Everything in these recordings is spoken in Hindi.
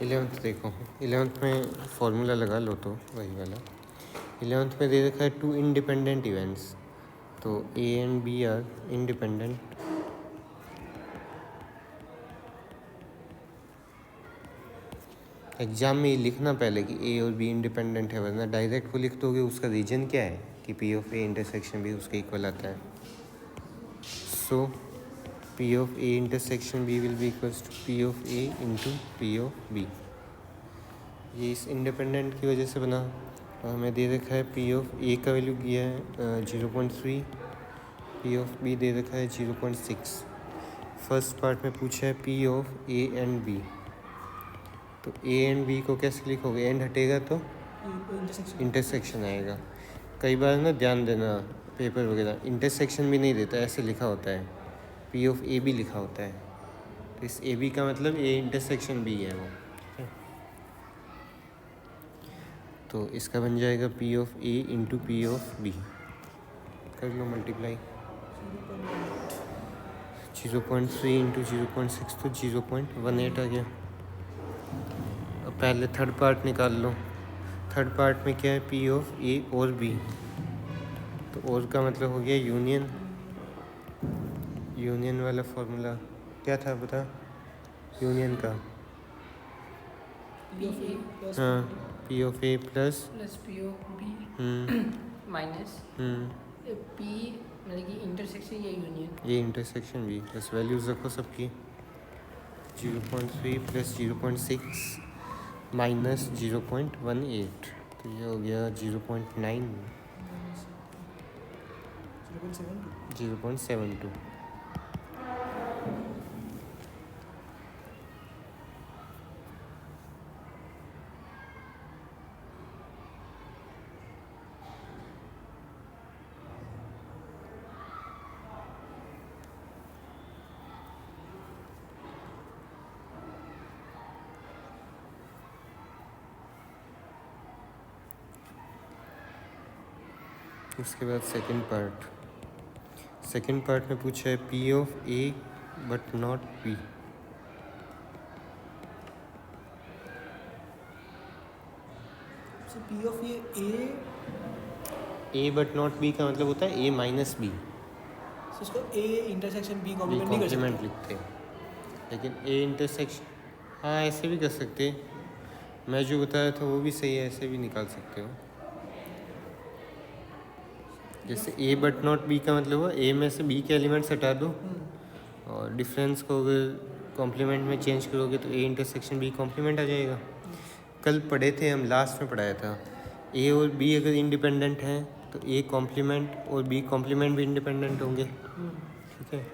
11th देखो, 11th में फॉर्मूला लगा लो तो वही वाला। 11th में दे रखा है 2 इंडिपेंडेंट इवेंट्स, तो A and B are independent. Exam में ये लिखना पहले कि ए और बी इंडिपेंडेंट है, वरना डायरेक्ट वो लिख दोगे उसका रीजन क्या है कि P of A intersection B उसके इक्वल आता है। So P of A intersection B will be equals to P of A into P of B. ये इस इंडिपेंडेंट की वजह से बना। और हमें दे रखा है पी ऑफ ए का वैल्यू दिया है 0.3, पी ऑफ बी दे रखा है 0.6। फर्स्ट पार्ट में पूछा है P of A and B, तो ए एंड बी को कैसे लिखोगे? एंड हटेगा तो इंटरसेक्शन आएगा। कई बार ना ध्यान देना पेपर वगैरह इंटरसेक्शन भी नहीं देता, ऐसे लिखा होता है, पी ऑफ ए बी लिखा होता है, तो इस ए बी का मतलब ए इंटरसेक्शन बी है वो। तो इसका बन जाएगा P of A into P of B. कर लो मल्टीप्लाई। 0.3 इंटू 0.6 तो 0.18 आ गया। अब पहले थर्ड पार्ट निकाल लो। थर्ड पार्ट में क्या है? पी ऑफ ए और बी, तो और का मतलब हो गया यूनियन। यूनियन वाला फॉर्मूला क्या था बता? यूनियन का हाँ, P of A plus P of B minus P, मतलब कि इंटरसेक्शन या यूनियन, ये इंटरसेक्शन बी। बस वैल्यूज रखो सबकी, 0.3 प्लस 0.6 माइनस 0.18, तो ये हो गया 0.9, 0.72। उसके बाद सेकंड पार्ट में पूछा है P of A but not B. P of A but not B का मतलब होता है ए माइनस बी। इसको A intersection B B complement नहीं कर कॉम्प्लीमेंट सकते। लिखते हैं, लेकिन ए इंटरसेक्शन हाँ ऐसे भी कर सकते हैं। मैं जो बताया था वो भी सही है, ऐसे भी निकाल सकते हो। जैसे ए बट नॉट बी का मतलब हुआ ए में से बी के एलिमेंट्स हटा दो और डिफरेंस को अगर कॉम्प्लीमेंट में चेंज करोगे तो ए इंटरसेक्शन बी कॉम्प्लीमेंट आ जाएगा। कल पढ़े थे हम, लास्ट में पढ़ाया था, ए और बी अगर इंडिपेंडेंट हैं तो ए कॉम्प्लीमेंट और बी कॉम्प्लीमेंट भी इंडिपेंडेंट होंगे। ठीक है,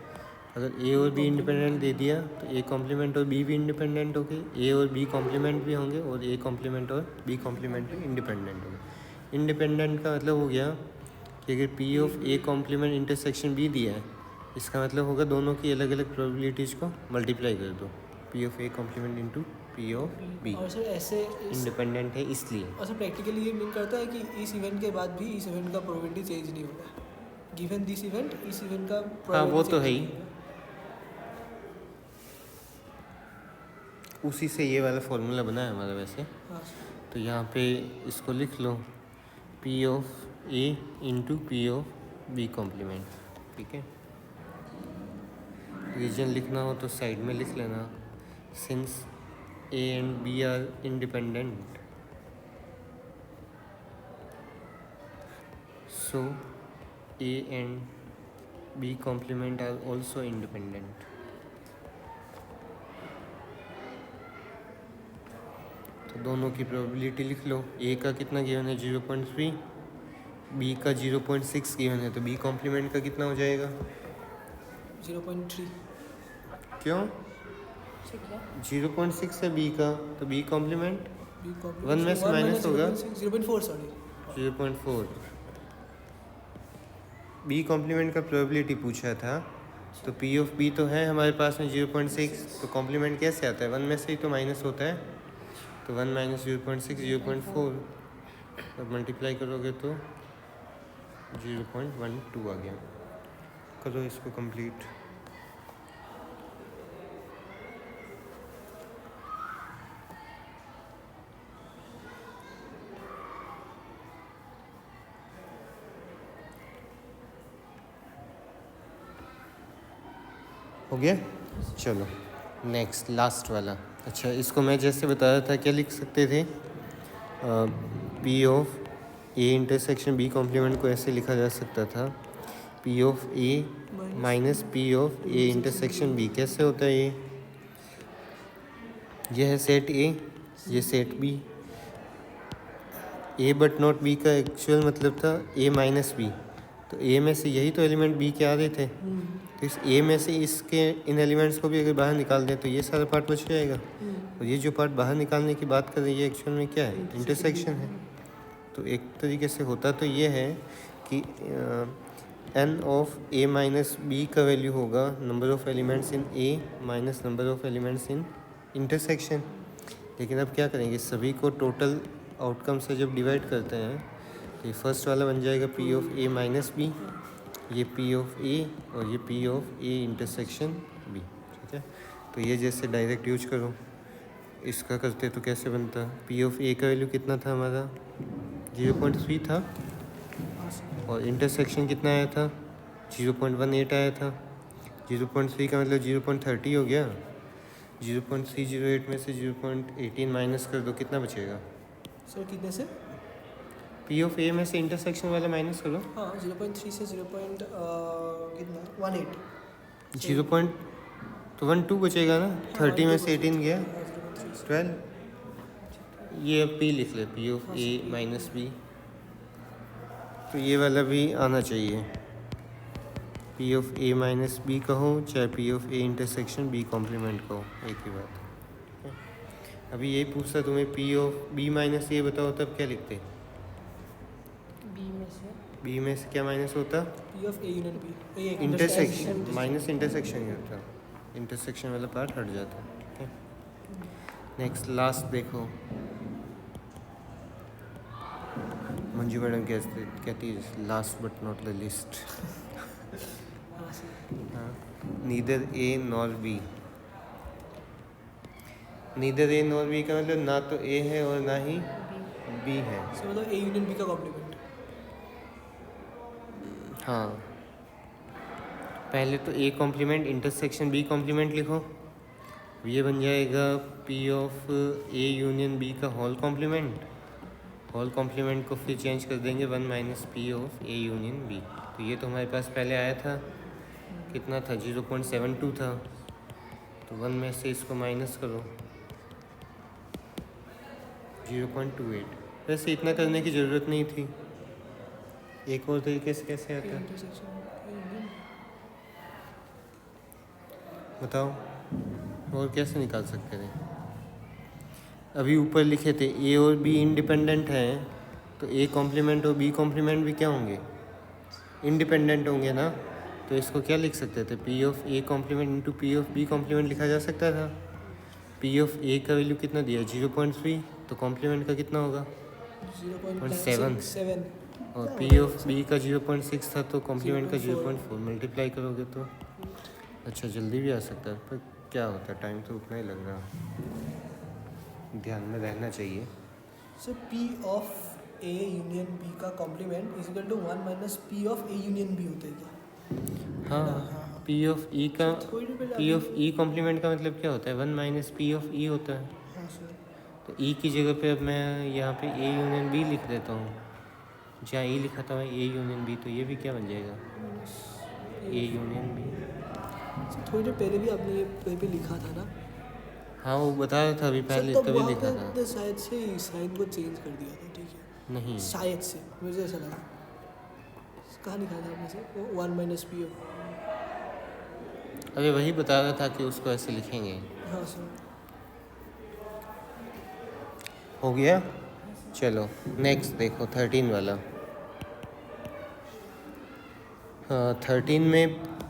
अगर ए और बी इंडिपेंडेंट दे दिया तो ए कॉम्प्लीमेंट और बी भी इंडिपेंडेंट होंगे, ए और बी कॉम्प्लीमेंट भी होंगे और ए कॉम्प्लीमेंट और बी कॉम्प्लीमेंट भी इंडिपेंडेंट होंगे। इंडिपेंडेंट का मतलब हो गया कि अगर P of A complement intersection B दिया है, इसका मतलब होगा दोनों की अलग अलग प्रोबेबिलिटीज़ को मल्टीप्लाई कर दो, P of A complement into P of B. और सर ऐसे इंडिपेंडेंट है इसलिए। और सर प्रैक्टिकली ये मीन करता है कि इस इवेंट के बाद भी इस इवेंट का प्रोबेबिलिटी चेंज नहीं होगा। गिवन दिस इवेंट, इस इवेंट का हाँ वो तो है ही, नहीं होगा। उसी से ये वाला फॉर्मूला बना है हमारा वैसे। हाँ तो यहाँ पे इसको लिख लो, P of A into P of B complement. ठीक है, रीजन लिखना हो तो साइड में लिख लेना। Since A and B are independent, so A and B complement are also independent. तो दोनों की प्रोबेबिलिटी लिख लो। ए का कितना गिवन है 0.3, बी का 0.6 गिवन है, तो बी कॉम्प्लीमेंट का कितना हो जाएगा? 0.3। क्यों? 0.6 है बी का, तो बी कॉम्प्लीमेंट वन में से माइनस होगा 0.4 सॉरी 0.4। बी कॉम्प्लीमेंट का प्रोबेबिलिटी पूछा था, तो पी ऑफ बी तो है हमारे पास में 0.6, तो कॉम्प्लीमेंट कैसे आता है? वन में से ही तो माइनस होता है, तो 1 माइनस 0.6 0.4, अब मल्टीप्लाई करोगे तो 0.12 आ गया। करो इसको कंप्लीट। हो गया। चलो नेक्स्ट लास्ट वाला। अच्छा, इसको मैं जैसे बता रहा था क्या लिख सकते थे, P of A intersection B complement को ऐसे लिखा जा सकता था, P of A minus P of A intersection B. कैसे होता है ये है सेट ए, ये set B. A but not B का एक्चुअल मतलब था ए माइनस बी, तो ए में से यही तो एलिमेंट बी के आ रहे थे, तो इस ए में से इसके इन एलिमेंट्स को भी अगर बाहर निकाल दें तो ये सारा पार्ट बच जाएगा। और ये जो पार्ट बाहर निकालने की बात कर रही है एक्चुअल में क्या है, इंटरसेक्शन है। तो एक तरीके से होता तो ये है कि N of A minus B का वैल्यू होगा number of elements in A minus number of elements in intersection. लेकिन अब क्या करेंगे, सभी को टोटल आउटकम से जब डिवाइड करते हैं तो ये फर्स्ट वाला बन जाएगा P of A minus B, ये पी ऑफ ए और ये P of A intersection B. ठीक है, तो ये जैसे डायरेक्ट यूज करो, इसका करते तो कैसे बनता, पी ऑफ ए का वैल्यू कितना था हमारा 0.3 था, और इंटरसेक्शन कितना आया था 0.18 आया था। 0.3 का मतलब 0.30 हो गया। 0.308 में से 0.18 माइनस कर दो, कितना बचेगा। सर कितने से? पी ऑफ ए में से इंटरसेक्शन वाला माइनस करो। हाँ 0.3 से 0. कितना 18 0.12 बचेगा ना। 30 में से 18 गया 12। ये अब पी लिख ले, P of A minus B, तो ये वाला भी आना चाहिए। P of A minus B कहो चाहे P of A intersection B complement कहो, एक ही बात। अभी यही पूछता तुम्हें P of B minus A बताओ, तब क्या लिखते। बी में से क्या माइनस होता, P of A union B, intersection minus intersection ही होता, इंटरसेक्शन वाला पार्ट हट जाता। ठीक है, नेक्स्ट लास्ट देखो, मंजू मैडम कहती है last but not the list. Neither A nor be. Neither A nor be का मतलब ना तो ए है और ना ही बी है। मतलब ए यूनियन बी का कॉम्प्लीमेंट। हाँ, पहले तो A complement intersection B complement लिखो, ये बन जाएगा P of A union B का होल कॉम्प्लीमेंट। होल कॉम्प्लीमेंट को फिर चेंज कर देंगे 1 minus P of A union B. तो ये तो हमारे पास पहले आया था, कितना था 0.72 था, तो 1 में से इसको माइनस करो 0.28। वैसे इतना करने की ज़रूरत नहीं थी, एक और तरीके से कैसे आता है बताओ, और कैसे निकाल सकते थे। अभी ऊपर लिखे थे ए और बी इंडिपेंडेंट हैं, तो ए कॉम्प्लीमेंट और बी कॉम्प्लीमेंट भी क्या होंगे, इंडिपेंडेंट होंगे ना। तो इसको क्या लिख सकते थे, P of A complement into P of B complement लिखा जा सकता था। पी ऑफ ए का वैल्यू कितना दिया 0.3, तो कॉम्प्लीमेंट का कितना होगा 0.7, और पी ऑफ बी का 0.6 था, तो कॉम्प्लीमेंट का 0.4 मल्टीप्लाई करोगे तो अच्छा जल्दी भी आ सकता है, पर क्या होता है टाइम तो उतना ही लग रहा, ध्यान में रहना चाहिए। So P of A union B का complement is equal to 1 minus P of A union B होता है क्या। हाँ, पी ऑफ ई का, पी ऑफ ई कॉम्प्लीमेंट का मतलब क्या होता है 1 माइनस पी ऑफ ई होता है। हाँ सर, तो ई की जगह पे अब मैं यहाँ पे ए यूनियन बी लिख देता हूँ, जहाँ ई लिखा था ए यूनियन बी, तो ये भी क्या बन जाएगा ए यूनियन बी। थोड़ी देर पहले भी आपने ये कहीं पे लिखा था ना। हाँ वो बता रहा था अभी पहले, सर, तभी लिखा था। तो शायद से साइन को चेंज कर दिया था, ठीक है नहीं, शायद से मुझे ऐसा लगा। कहाँ लिखा था आपने से 1 माइनस पी ऑफ। अभी वही बता रहा था कि उसको ऐसे लिखेंगे। हाँ सर, हो गया। चलो नेक्स्ट देखो 13 वाला। हाँ 13 में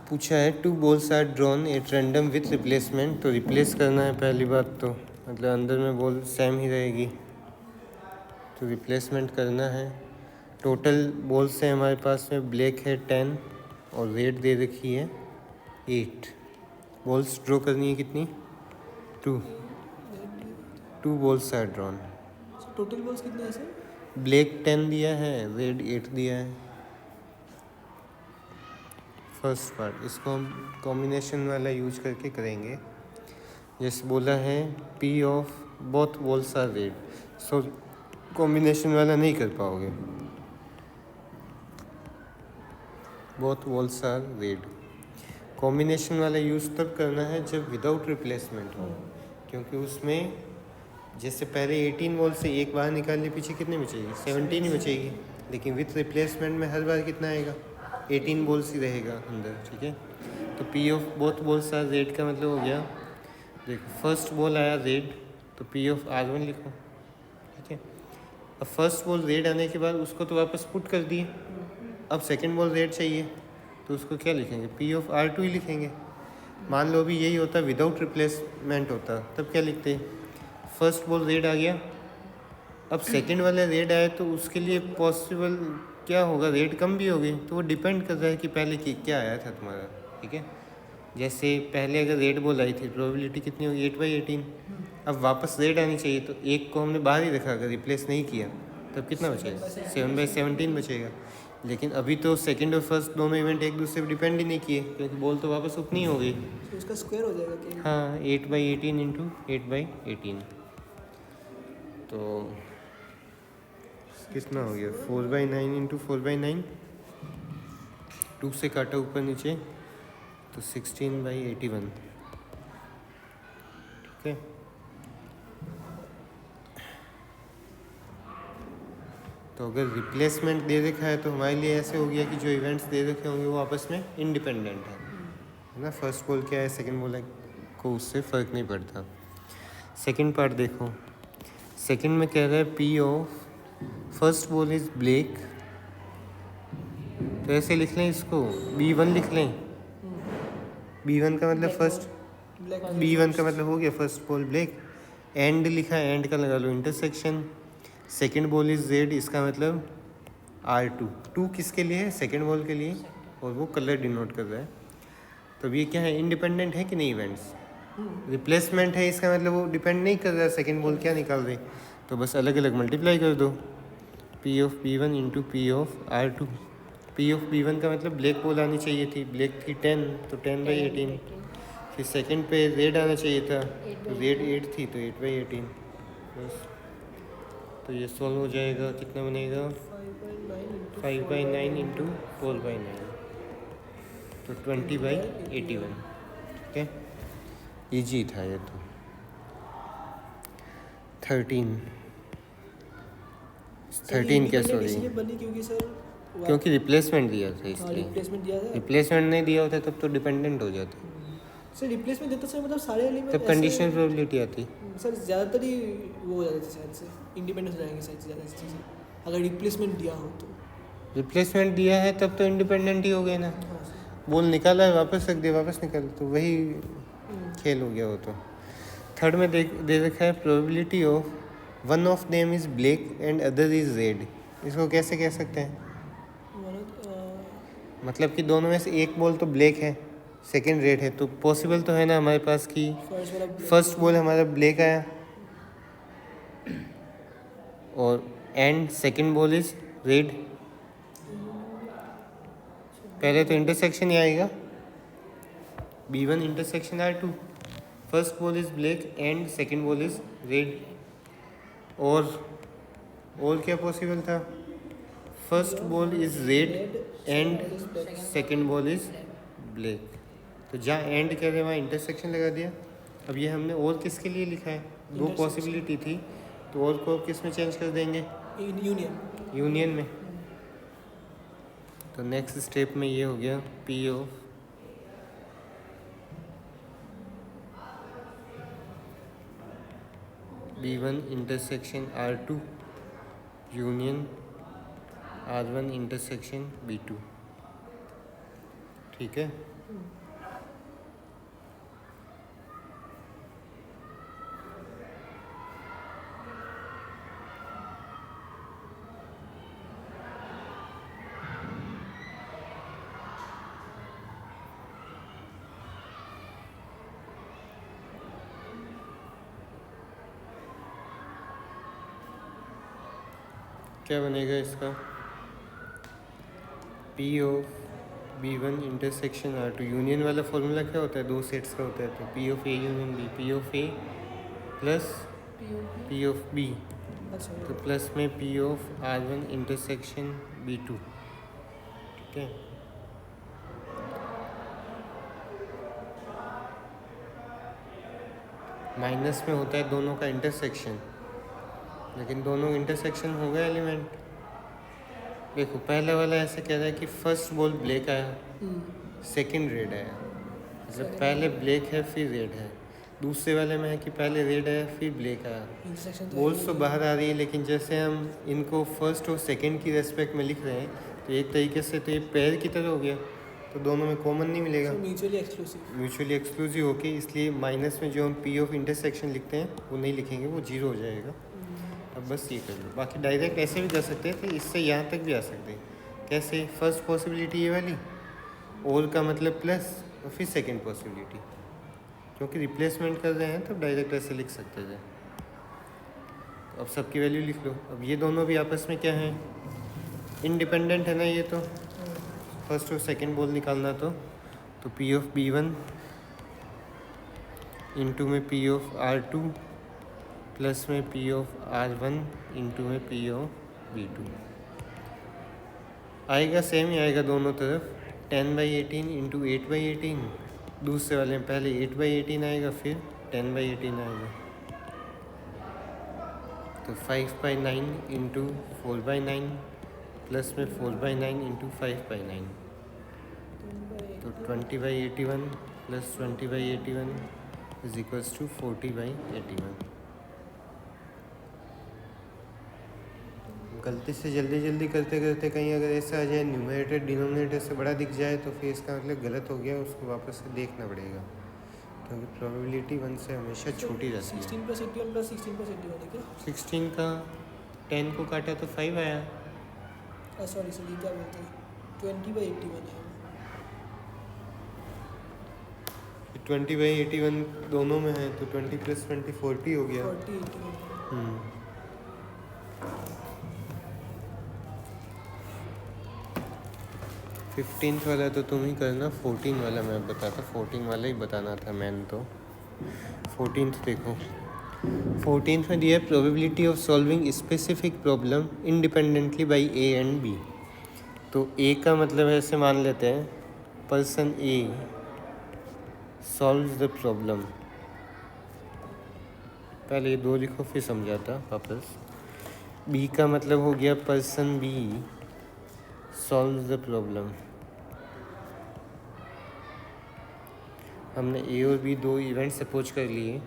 पूछा है two balls are drawn at random with replacement. तो रिप्लेस करना है पहली बात, तो मतलब अंदर में बॉल सेम ही रहेगी, तो रिप्लेसमेंट करना है। टोटल बॉल्स है हमारे पास में, ब्लैक है 10 और वेट दे रखी है 8। बॉल्स ड्रॉ करनी है कितनी 2 balls are drawn. Total balls कितने हैं सर। ब्लैक 10 दिया है, रेड 8 दिया है। फर्स्ट पार्ट इसको हम कॉम्बिनेशन वाला यूज करके करेंगे। जैसे बोला है P of both balls are red, so combination वाला नहीं कर पाओगे। Both balls are red, combination वाला यूज़ तब करना है जब विदाउट रिप्लेसमेंट हो, क्योंकि उसमें जैसे पहले 18 वॉल से एक बार निकालने पीछे कितने बचेगी, 17 ही बचेगी, लेकिन विथ रिप्लेसमेंट में हर बार कितना आएगा, 18 बॉल्स ही रहेगा अंदर। ठीक है, तो P of both balls are red का मतलब हो गया, देखो फर्स्ट बॉल आया रेड तो पी ऑफ R1 लिखो। ठीक है, अब फर्स्ट बॉल रेड आने के बाद उसको तो वापस पुट कर दिए, अब सेकंड बॉल रेड चाहिए तो उसको क्या लिखेंगे, पी ऑफ R2 ही लिखेंगे। मान लो भी यही होता विदाउट रिप्लेसमेंट होता तब क्या लिखते, फर्स्ट बॉल रेड आ गया, अब सेकंड वाला रेड आया तो उसके लिए पॉसिबल क्या होगा, रेड कम भी होगी, तो वो डिपेंड कर रहा है कि पहले क्या आया था तुम्हारा। ठीक है, जैसे पहले अगर रेड बॉल आई थी प्रोबेबिलिटी कितनी होगी, 8/18, अब वापस रेड आनी चाहिए तो एक को हमने बाहर ही रखा, अगर रिप्लेस नहीं किया तब कितना बचेगा, 7/17 बचेगा। लेकिन अभी तो सेकंड और फर्स्ट दोनों इवेंट एक दूसरे पर डिपेंड ही नहीं किए, क्योंकि बॉल तो वापस उतनी हो गई। तो उसका स्क्वायर हो जाएगा कि हाँ, 8/18 इंटू 8/18 तो कितना हो गया, 4/9 इंटू 4/9, 2 से काटा ऊपर नीचे तो 16/81। ठीक है, तो अगर रिप्लेसमेंट दे रखा है तो हमारे लिए ऐसे हो गया कि जो इवेंट्स दे रखे होंगे वो आपस में इंडिपेंडेंट है ना। फर्स्ट बॉल क्या है, सेकंड बॉल को उससे फ़र्क नहीं पड़ता। सेकंड पार्ट देखो, सेकंड में कह रहा है P of first ball is black, तो ऐसे लिख लें इसको, B1 लिख लें। B1 का मतलब फर्स्ट, B1 का मतलब हो गया फर्स्ट बॉल ब्लैक, एंड लिखा है, एंड का लगा लो intersection, second ball is red, इसका मतलब R2, 2 किसके लिए है, सेकंड बॉल के लिए, और वो कलर डिनोट कर रहा है। तो अब ये क्या है, इंडिपेंडेंट है कि नहीं इवेंट्स, रिप्लेसमेंट है, इसका मतलब वो डिपेंड नहीं कर रहा है सेकंड बॉल क्या निकाल रहे, तो बस अलग अलग मल्टीप्लाई कर दो, P of B1 into P of R2। P of B1 का मतलब ब्लैक बॉल आनी चाहिए थी, ब्लैक थी 10 तो 10/18, फिर सेकंड पे रेड आना चाहिए था तो रेड 8 थी तो 8/18 बस। तो ये सॉल्व हो जाएगा, कितना बनेगा, 5/9 इंटू 4/9 तो 20/81। ठीक है, ईजी था ये तो। 13 क्या, सॉरी, इसलिए बनी क्योंकि सर क्योंकि रिप्लेसमेंट दिया था इसलिए, रिप्लेसमेंट दिया था। रिप्लेसमेंट नहीं दिया होता तब तो डिपेंडेंट हो जाता, सर रिप्लेसमेंट देता सर मतलब सारे एलिमेंट तब कंडीशनल प्रोबेबिलिटी आती। सर ज़्यादातर ही वो हो जाते थे शायद से, इंडिपेंडेंस हो जाएंगे शायद ज़्यादा चीज़ें अगर रिप्लेसमेंट दिया हो तो। रिप्लेसमेंट दिया है तब तो इंडिपेंडेंट ही हो गए ना, हाँ सर। बॉल निकाला है वापस रख दिया, वापस निकाल, तो वही खेल हो गया वो तो। थर्ड में दे रखा है probability of one of them is black and other is red, इसको कैसे कह सकते हैं, मतलब कि दोनों में से एक बॉल तो ब्लैक है सेकंड रेड है, तो पॉसिबल तो है ना हमारे पास कि फर्स्ट बॉल हमारा ब्लैक आया और and second ball is red, पहले तो इंटरसेक्शन ही आएगा, B1 intersection R2, first ball is black and second ball is red, और क्या पॉसिबल था, first ball is red and second ball is black, तो जहाँ एंड कह रहे वहाँ इंटरसेक्शन लगा दिया। अब ये हमने और किसके लिए लिखा है, दो पॉसिबिलिटी थी तो और को किस में चेंज कर देंगे, यूनियन में। तो नेक्स्ट स्टेप में ये हो गया P of B1 intersection R2 union R1 intersection B2। ठीक है, क्या बनेगा इसका, P of B1 intersection R2 union वाला फॉर्मूला क्या होता है, दो सेट्स का होता है, तो P of A union B, P of A plus P of B, अच्छा तो प्लस में P of R1 intersection B2, ठीक है। माइनस में होता है दोनों का इंटरसेक्शन, लेकिन दोनों इंटरसेक्शन हो गया एलिमेंट। देखो पहला वाला ऐसे कह रहा है कि फर्स्ट बॉल ब्लैक आया, सेकंड रेड आया, मतलब पहले ब्लैक है फिर रेड है। दूसरे वाले में है कि पहले रेड आया फिर ब्लैक आया। इंटरसेक्शन बॉल्स तो बाहर आ रही है, लेकिन जैसे हम इनको फर्स्ट और सेकंड की रेस्पेक्ट में लिख रहे हैं, तो एक तरीके से तो ये पेयर की तरह हो गया, तो दोनों में कॉमन नहीं मिलेगा, म्यूचुअली एक्सक्लूसिव। म्यूचुअली एक्सक्लूसिव होके, इसलिए माइनस में जो हम P ऑफ इंटरसेक्शन लिखते हैं वो नहीं लिखेंगे, वो जीरो हो जाएगा। अब बस ये कर लो, बाकी डायरेक्ट ऐसे भी कर सकते हैं, तो इससे यहाँ तक भी आ सकते हैं। कैसे, फर्स्ट पॉसिबिलिटी ये वाली, और का मतलब प्लस, और फिर सेकंड पॉसिबिलिटी, क्योंकि रिप्लेसमेंट कर रहे हैं तो डायरेक्ट ऐसे लिख सकते थे। अब सबकी वैल्यू लिख लो। अब ये दोनों भी आपस में क्या है, इंडिपेंडेंट है ना, ये तो फर्स्ट और सेकंड बॉल निकालना, तो P ऑफ B1 इंटू में P ऑफ R2 प्लस में P ऑफ R1 इंटू में P ऑफ B2 आएगा, सेम ही आएगा दोनों तरफ। 10/18 इंटू 8/18, दूसरे वाले में पहले 8/18 आएगा फिर 10/18 आएगा, तो 5/9 इंटू 4/9 प्लस में 4/9 इंटू 5/9, तो 20/81 प्लस 20/81 इज इक्वल्स टू 40/81। गलती से जल्दी जल्दी करते करते कहीं अगर ऐसा आ जाए न्यूमरेटर डिनोमिनेटर से बड़ा दिख जाए, तो फिर इसका मतलब गलत हो गया, उसको वापस से देखना पड़ेगा, क्योंकि प्रोबेबिलिटी 1 से हमेशा छोटी रहती है। 16 + 81 + 16 + 81 है क्या? 16 का 10 को काटा तो 5 आया, सॉरी क्या बोलते हैं, 20/81 है। 20/81 दोनों में है, तो 20 + 20 40 हो गया। 40/81 15th वाला तो तुम ही करना, 14 वाला मैं बताता, 14 वाला ही बताना था मैंने तो। 14th देखो, 14th में दिया है probability of solving specific problem independently by A and B। तो A का मतलब ऐसे मान लेते हैं, person A solves the problem, पहले ये दो लिखो फिर समझाता वापस। B का मतलब हो गया person B solves the problem. हमने A और B दो इवेंट सपोज कर लिए,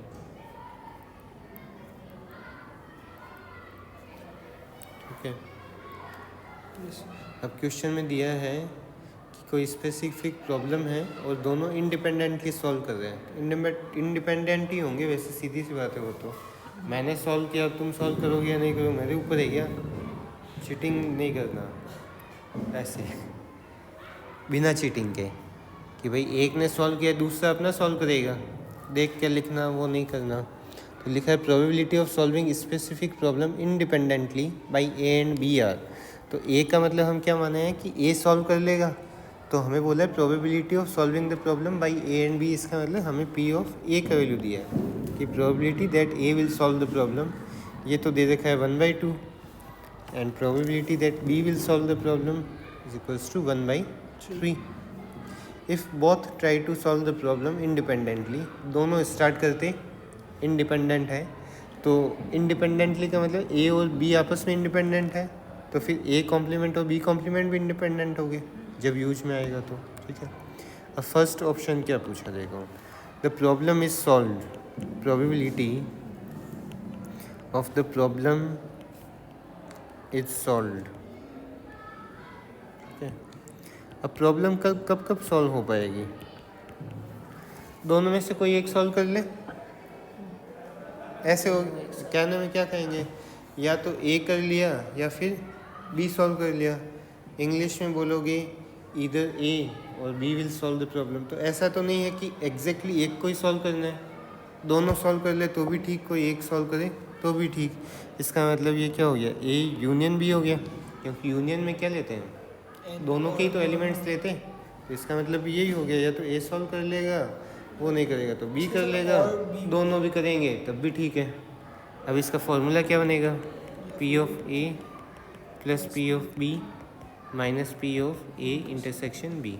ठीक है। अब क्वेश्चन में दिया है कि कोई स्पेसिफिक प्रॉब्लम है और दोनों इंडिपेंडेंटली सॉल्व कर रहे हैं, इंडिपेंडेंट ही होंगे वैसे, सीधी सी बात है वो तो। मैंने सॉल्व किया, तुम सॉल्व करोगे या नहीं करोगे मेरे ऊपर है क्या, चीटिंग नहीं करना ऐसे बिना चीटिंग के, कि भाई एक ने सॉल्व किया दूसरा अपना सॉल्व करेगा, देख के लिखना वो नहीं करना। तो लिखा है probability of solving specific problem independently by A and B are. तो A का मतलब हम क्या माने हैं कि A सॉल्व कर लेगा, तो हमें बोला है probability of solving the problem by A and B, इसका मतलब हमें P ऑफ A का वैल्यू दिया है कि probability that A will solve the problem, ये तो दे रखा है 1/2, and probability that B will solve the problem is equals to 1/3। If both try to solve the problem independently, दोनों स्टार्ट करते इंडिपेंडेंट है, तो इंडिपेंडेंटली का मतलब A और B आपस में इंडिपेंडेंट है, तो फिर A कॉम्प्लीमेंट और B कॉम्प्लीमेंट भी इंडिपेंडेंट हो गए जब यूज में आएगा तो, ठीक है। अब फर्स्ट ऑप्शन क्या पूछा देखो, the problem is solve, probability of the problem is solved, ठीक है। अब प्रॉब्लम कब कब सॉल्व हो पाएगी, दोनों में से कोई एक सॉल्व कर ले, ऐसे हो कहने में क्या कहेंगे, या तो A कर लिया या फिर B सॉल्व कर लिया। इंग्लिश में बोलोगे इधर A और B will solve the problem, तो ऐसा तो नहीं है कि एग्जैक्टली एक को ही सॉल्व करना है, दोनों सॉल्व कर ले तो भी ठीक, कोई एक सॉल्व करे तो भी ठीक। इसका मतलब ये क्या हो गया, A यूनियन B हो गया, क्योंकि यूनियन में क्या लेते हैं, दोनों के ही तो एलिमेंट्स लेते हैं, तो तो इसका मतलब यही हो गया, या तो ए सॉल्व कर लेगा, वो नहीं करेगा तो बी कर लेगा, और B दोनों भी करेंगे तब भी ठीक है। अब इसका फॉर्मूला क्या बनेगा, P of A plus P of B minus P of A intersection B.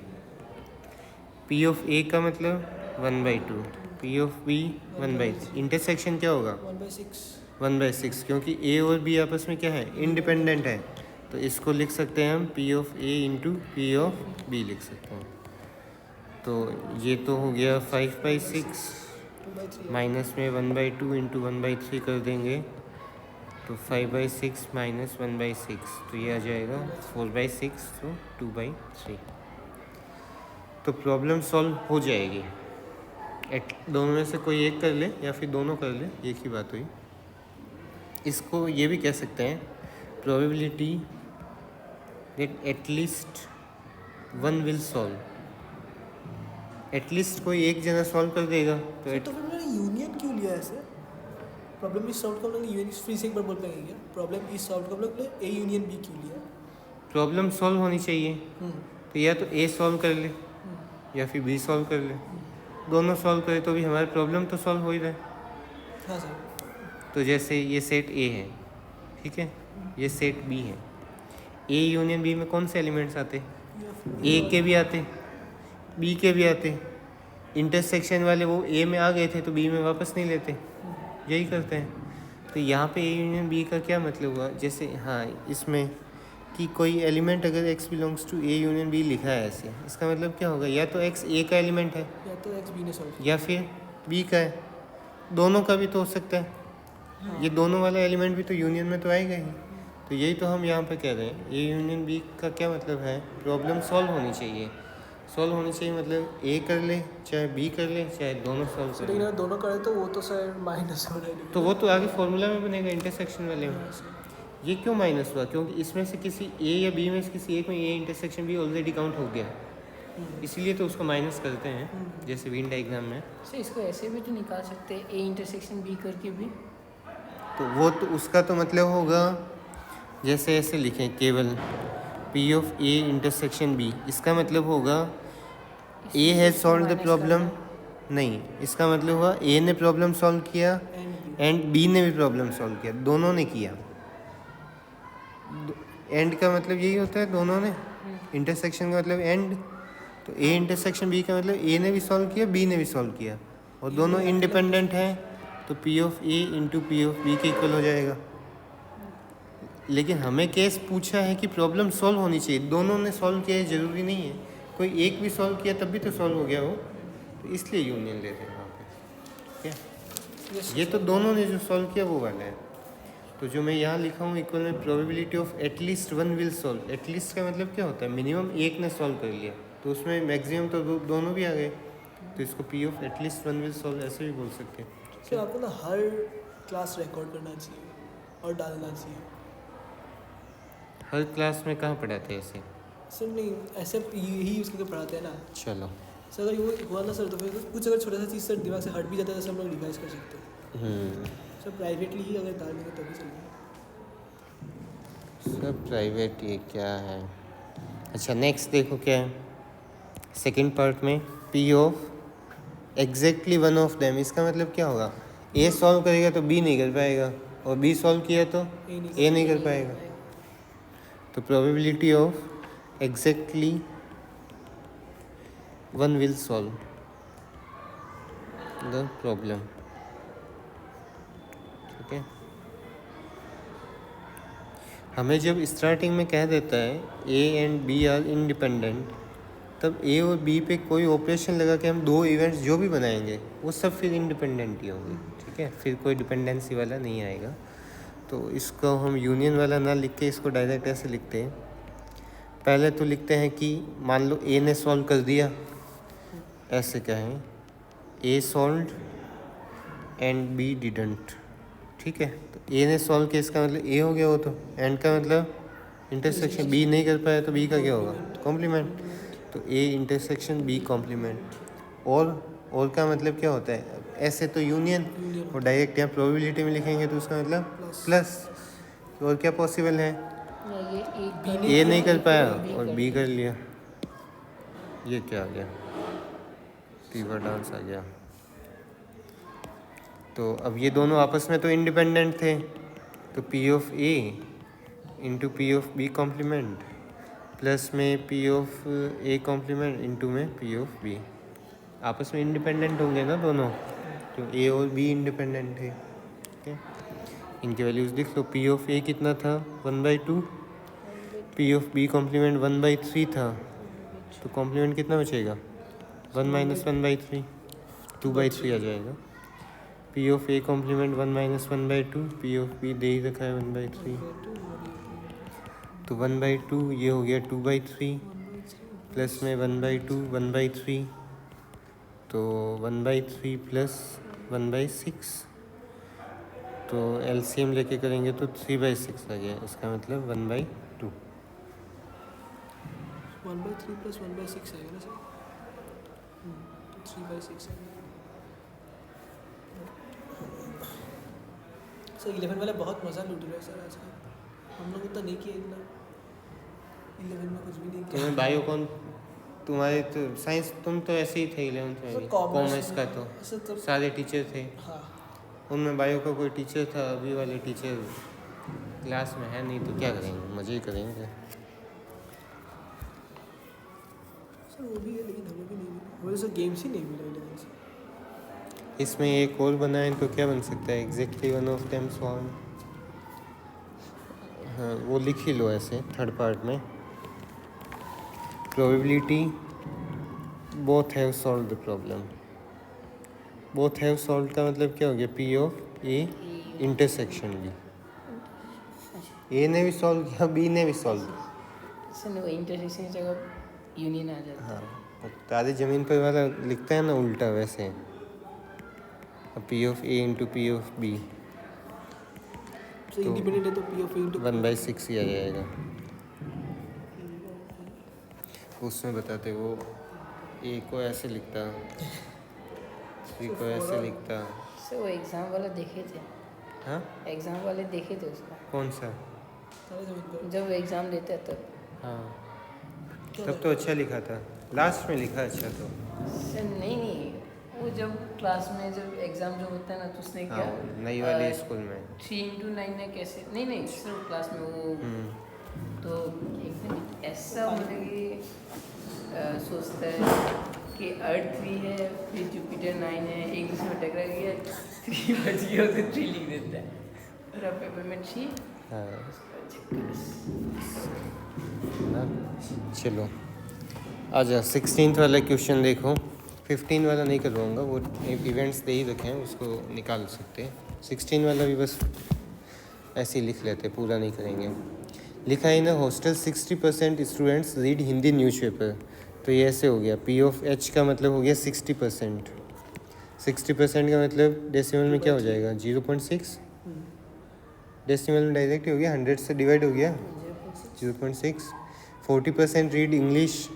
P of A का मतलब 1/2, पी ऑफ बी 1/3, इंटरसेक्शन क्या होगा 1/6। 1/6, क्योंकि ए और बी आपस में क्या है, इंडिपेंडेंट है, तो इसको लिख सकते हैं हम P of A into P of B लिख सकते हैं। तो ये तो हो गया 5/6, 2/3 माइनस में 1/2 इंटू 1/3 कर देंगे तो 5/6 माइनस 1/6, तो ये आ जाएगा 4/6, तो 2/3। तो प्रॉब्लम सॉल्व हो जाएगी। दोनों में से कोई एक कर ले या फिर दोनों कर ले, एक ही बात हुई। इसको ये भी कह सकते हैं probability that at least one will solve, at least कोई एक जना सॉल्व कर देगा तो तो फिर मैंने यूनियन क्यों लिया ऐसे? प्रॉब्लम इज सॉल्व का मतलब यूनियन फ्री से एक बार बोल पाएंगे क्या? प्रॉब्लम इज सॉल्व का मतलब ए यूनियन बी क्यों लिया? प्रॉब्लम सॉल्व होनी चाहिए, तो या तो ए सॉल्व कर ले या फिर बी सॉल्व कर ले, दोनों सॉल्व करे तो भी हमारी प्रॉब्लम तो सॉल्व हो ही रहा है। हाँ सर। तो जैसे ये सेट ए है, ठीक है, ये सेट बी है, ए यूनियन बी में कौन से एलिमेंट्स आते, ए के भी आते, बी के भी आते, इंटरसेक्शन वाले वो ए में आ गए थे तो बी में वापस नहीं लेते, यही करते हैं। तो यहाँ पे ए यूनियन बी का क्या मतलब हुआ, जैसे हाँ इसमें कि कोई एलिमेंट अगर x belongs to A union B लिखा है ऐसे, इसका मतलब क्या होगा, या तो x ए का एलिमेंट है या तो एक्स बी ने सॉल्व या फिर b का है, दोनों का भी तो हो सकता है। ये दोनों वाला एलिमेंट भी तो यूनियन में तो आएगा ही। तो यही तो हम यहाँ पे कह रहे हैं, ए यूनियन बी का क्या मतलब है, प्रॉब्लम सॉल्व होनी चाहिए। सॉल्व होनी चाहिए मतलब ए कर ले चाहे बी कर ले चाहे दोनों सॉल्व कर लेकिन ले, अगर दोनों करे तो वो तो सर माइनस हो रहा है। तो वो तो आगे फॉर्मूला में बनेगा इंटरसेक्शन वाले में। ये क्यों माइनस हुआ, क्योंकि इसमें से किसी ए या बी में से किसी एक में ए इंटरसेक्शन भी ऑलरेडी काउंट हो गया, इसीलिए तो उसको माइनस करते हैं, जैसे वेन डायग्राम में। सर इसको ऐसे भी तो निकाल सकते हैं, ए इंटरसेक्शन बी करके भी। तो वो तो उसका तो मतलब होगा जैसे ऐसे लिखें केवल P of A intersection B, इसका मतलब होगा A has solved the problem, नहीं इसका मतलब हुआ ए ने प्रॉब्लम सॉल्व किया एंड बी ने भी प्रॉब्लम सॉल्व किया, दोनों ने किया। एंड का मतलब यही होता है दोनों ने, इंटरसेक्शन का मतलब एंड। तो ए इंटरसेक्शन बी का मतलब ए ने भी सॉल्व किया बी ने भी सॉल्व किया और दोनों इंडिपेंडेंट हैं, तो P of A into P of B के इक्वल हो जाएगा। लेकिन हमें केस पूछा है कि प्रॉब्लम सॉल्व होनी चाहिए, दोनों ने सॉल्व किया है ज़रूरी नहीं है, कोई एक भी सॉल्व किया तब भी तो सॉल्व हो गया वो, तो इसलिए यूनियन लेते हैं वहाँ पे। क्या ये तो दोनों ने जो सॉल्व किया वो वाला है। तो जो मैं यहाँ लिखा हूँ इक्वल में probability of at least one will solve, at least का मतलब क्या होता है, मिनिमम एक ने सॉल्व कर लिया, तो उसमें मैक्सिमम तो दोनों भी आ गए, तो इसको P of at least one will solve ऐसे भी बोल सकते हैं। सर आपको ना हर क्लास रिकॉर्ड करना चाहिए और डालना चाहिए। हर क्लास में कहाँ पढ़ाते हैं ऐसे? सर नहीं ऐसे यही यूज़ करके पढ़ाते हैं ना। चलो सर अगर ये हुआ ना सर तो फिर कुछ अगर छोटा सा चीज़ सर दिमाग से हट भी जाता है तो हम लोग रिवाइज कर सकते हैं। सर प्राइवेटली ही अगर डाल देंगे तभी चलेगा। सब प्राइवेट ये क्या है। अच्छा नेक्स्ट देखो क्या है सेकंड पार्ट में, P of exactly one of them, इसका मतलब क्या होगा, ए सॉल्व करेगा तो बी नहीं कर पाएगा और बी सॉल्व किया तो ए नहीं कर पाएगा। तो probability of exactly one will solve the problem, ठीक है। हमें जब स्टार्टिंग में कह देता है A and B are independent, तब ए और बी पे कोई ऑपरेशन लगा के हम दो इवेंट्स जो भी बनाएंगे वो सब फिर इंडिपेंडेंट ही होंगे, ठीक है, फिर कोई डिपेंडेंसी वाला नहीं आएगा। तो इसको हम यूनियन वाला ना लिख के इसको डायरेक्ट ऐसे लिखते हैं। पहले तो लिखते हैं कि मान लो ए ने सॉल्व कर दिया, ऐसे कहें ए सॉल्व्ड एंड बी डिडंट, ठीक है। तो ए ने सॉल्व किया इसका मतलब ए हो गया वो, तो एंड का मतलब इंटरसेक्शन, बी नहीं कर पाया तो बी का क्या होगा, कॉम्प्लीमेंट। तो ए इंटरसेक्शन बी कॉम्प्लीमेंट। और का मतलब क्या होता है, ऐसे तो यूनियन, और डायरेक्ट यहाँ प्रोबेबिलिटी में लिखेंगे तो उसका मतलब प्लस। तो और क्या पॉसिबल है, ये एक ए नहीं कर पाया और बी कर लिया, ये क्या आ गया, पीवर डांस आ गया। तो अब ये दोनों आपस में तो इंडिपेंडेंट थे, तो P of A into P of B complement plus में P of A complement into में पी ऑफ बी, आपस में इंडिपेंडेंट होंगे ना दोनों, तो ए और बी इंडिपेंडेंट थे। ठीक है, इनके वैल्यूज़ लिख लो। पी ऑफ ए कितना था 1/2, पी ऑफ बी कॉम्प्लीमेंट 1/3 था, तो कॉम्प्लीमेंट कितना बचेगा 1 - 1/3, 2/3 आ जाएगा। P of A complement 1 - 1/2, P of B दे ही रखा है 1/3, तो 1/2 ये हो गया 2/3 प्लस में 1/2 1/3, तो 1/3 प्लस 1/6, तो एलसीएम लेके करेंगे तो 3/6 आ गया, इसका मतलब 1/2। 1/3 प्लस 1/6 आएगा ना सर, तो 3/6 आएगा। सर 11 वाला बहुत मज़ा लूट रहा है सर आजकल, हम लोग उतना नहीं किया इतना, 11 में कुछ भी नहीं किया। तुम्हें बायो कौन, तुम्हारे तो साइंस, तुम तो ऐसे ही थे 11th में भी, कॉमर्स का तो सर तब सारे टीचर थे, हाँ उनमें बायो का कोई टीचर था, अभी वाले टीचर क्लास में है नहीं, तो क्या करेंगे, मज़े ही करेंगे। सर वो भी है, लेकिन हमें भी नहीं मिला, हमें सर गेम्स ही नहीं मिला 11 से। इसमें एक और बनाए तो क्या बन सकता है, exactly one of them solve. हाँ वो लिख ही लो ऐसे थर्ड पार्ट में, probability both have solve the problem. Both have solve का मतलब क्या हो गया, P of A intersection B, A ने भी सॉल्व किया बी ने भी सॉल्व किया। सर वो इंटरसेक्शन की जगह यूनियन आ जाता है। हाँ तारे ज़मीन पर वाला लिखता है ना उल्टा, वैसे P of A into P of B, sir independent है तो पी ऑफ ए इंटू 1/6 ही आ जाएगा। उसमें बताते वो ए को ऐसे लिखता, बी को ऐसे लिखता। सर वो एग्ज़ाम वाला देखे थे, हाँ एग्ज़ाम वाले देखे थे उसका, कौन सा, सारे जमीन पर। जब एग्ज़ाम लेते हैं तब। हाँ तब तो अच्छा लिखा था, लास्ट में लिखा अच्छा तो। सर नहीं, वो जब क्लास में जब एग्ज़ाम जो होता है ना, तो उसने हाँ क्या नई वाली स्कूल में 3 × 9 ने कैसे, नहीं सर क्लास में वो तो एकदम ऐसा मतलब कि सोचता है कि अर्थ 3 है, फिर जुपिटर 9 है, एक दूसरे में टकरा गया, 3 बच गया तो 3 लिख देता है, और अब पेपरमेंट शीट हाँ ना। चलो आ जा 16th वाला क्वेश्चन देखो, 15 वाला नहीं करवाऊँगा, वो इवेंट्स दे ही रखे हैं, उसको निकाल सकते हैं। 16 वाला भी बस ऐसे ही लिख लेते, पूरा नहीं करेंगे। लिखा है ना, hostel 60% students read Hindi newspaper, तो ये ऐसे हो गया, पी ऑफ एच का मतलब हो गया 60%, 60% का मतलब डेसिमल में क्या हो जाएगा 0.6, डेसिमल में डायरेक्ट हो गया, 100 से डिवाइड हो गया 0.6। 40% रीड इंग्लिश,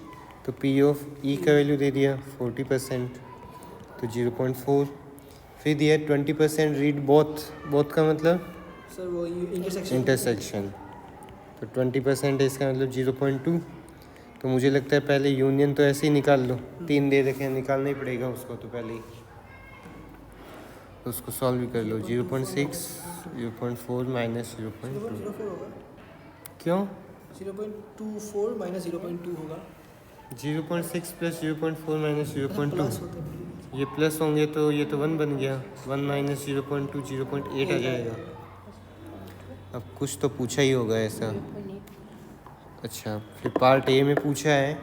तो पी ऑफ ई का वैल्यू दे दिया 40%, तो 0.4। फिर दिया 20% रीड बोथ का मतलब सर वो इंटरसेक्शन, तो 20% है, इसका मतलब 0.2। तो मुझे लगता है पहले यूनियन तो ऐसे ही निकाल लो, 3 दे रखे हैं, निकालना ही पड़ेगा उसको, तो पहले ही तो उसको सॉल्व भी कर लो। 0.6 0.4 माइनस 0.2, 0.04 होगा, क्यों 0.24 माइनस 0.2 होगा, 0.6 प्लस 0.4 माइनस 0.2, प्लस होता है। ये प्लस होंगे तो ये तो 1 बन गया, 1 माइनस 0.2 0.8 आ जाएगा। अब कुछ तो पूछा ही होगा ऐसा। अच्छा फिर पार्ट ए में पूछा है,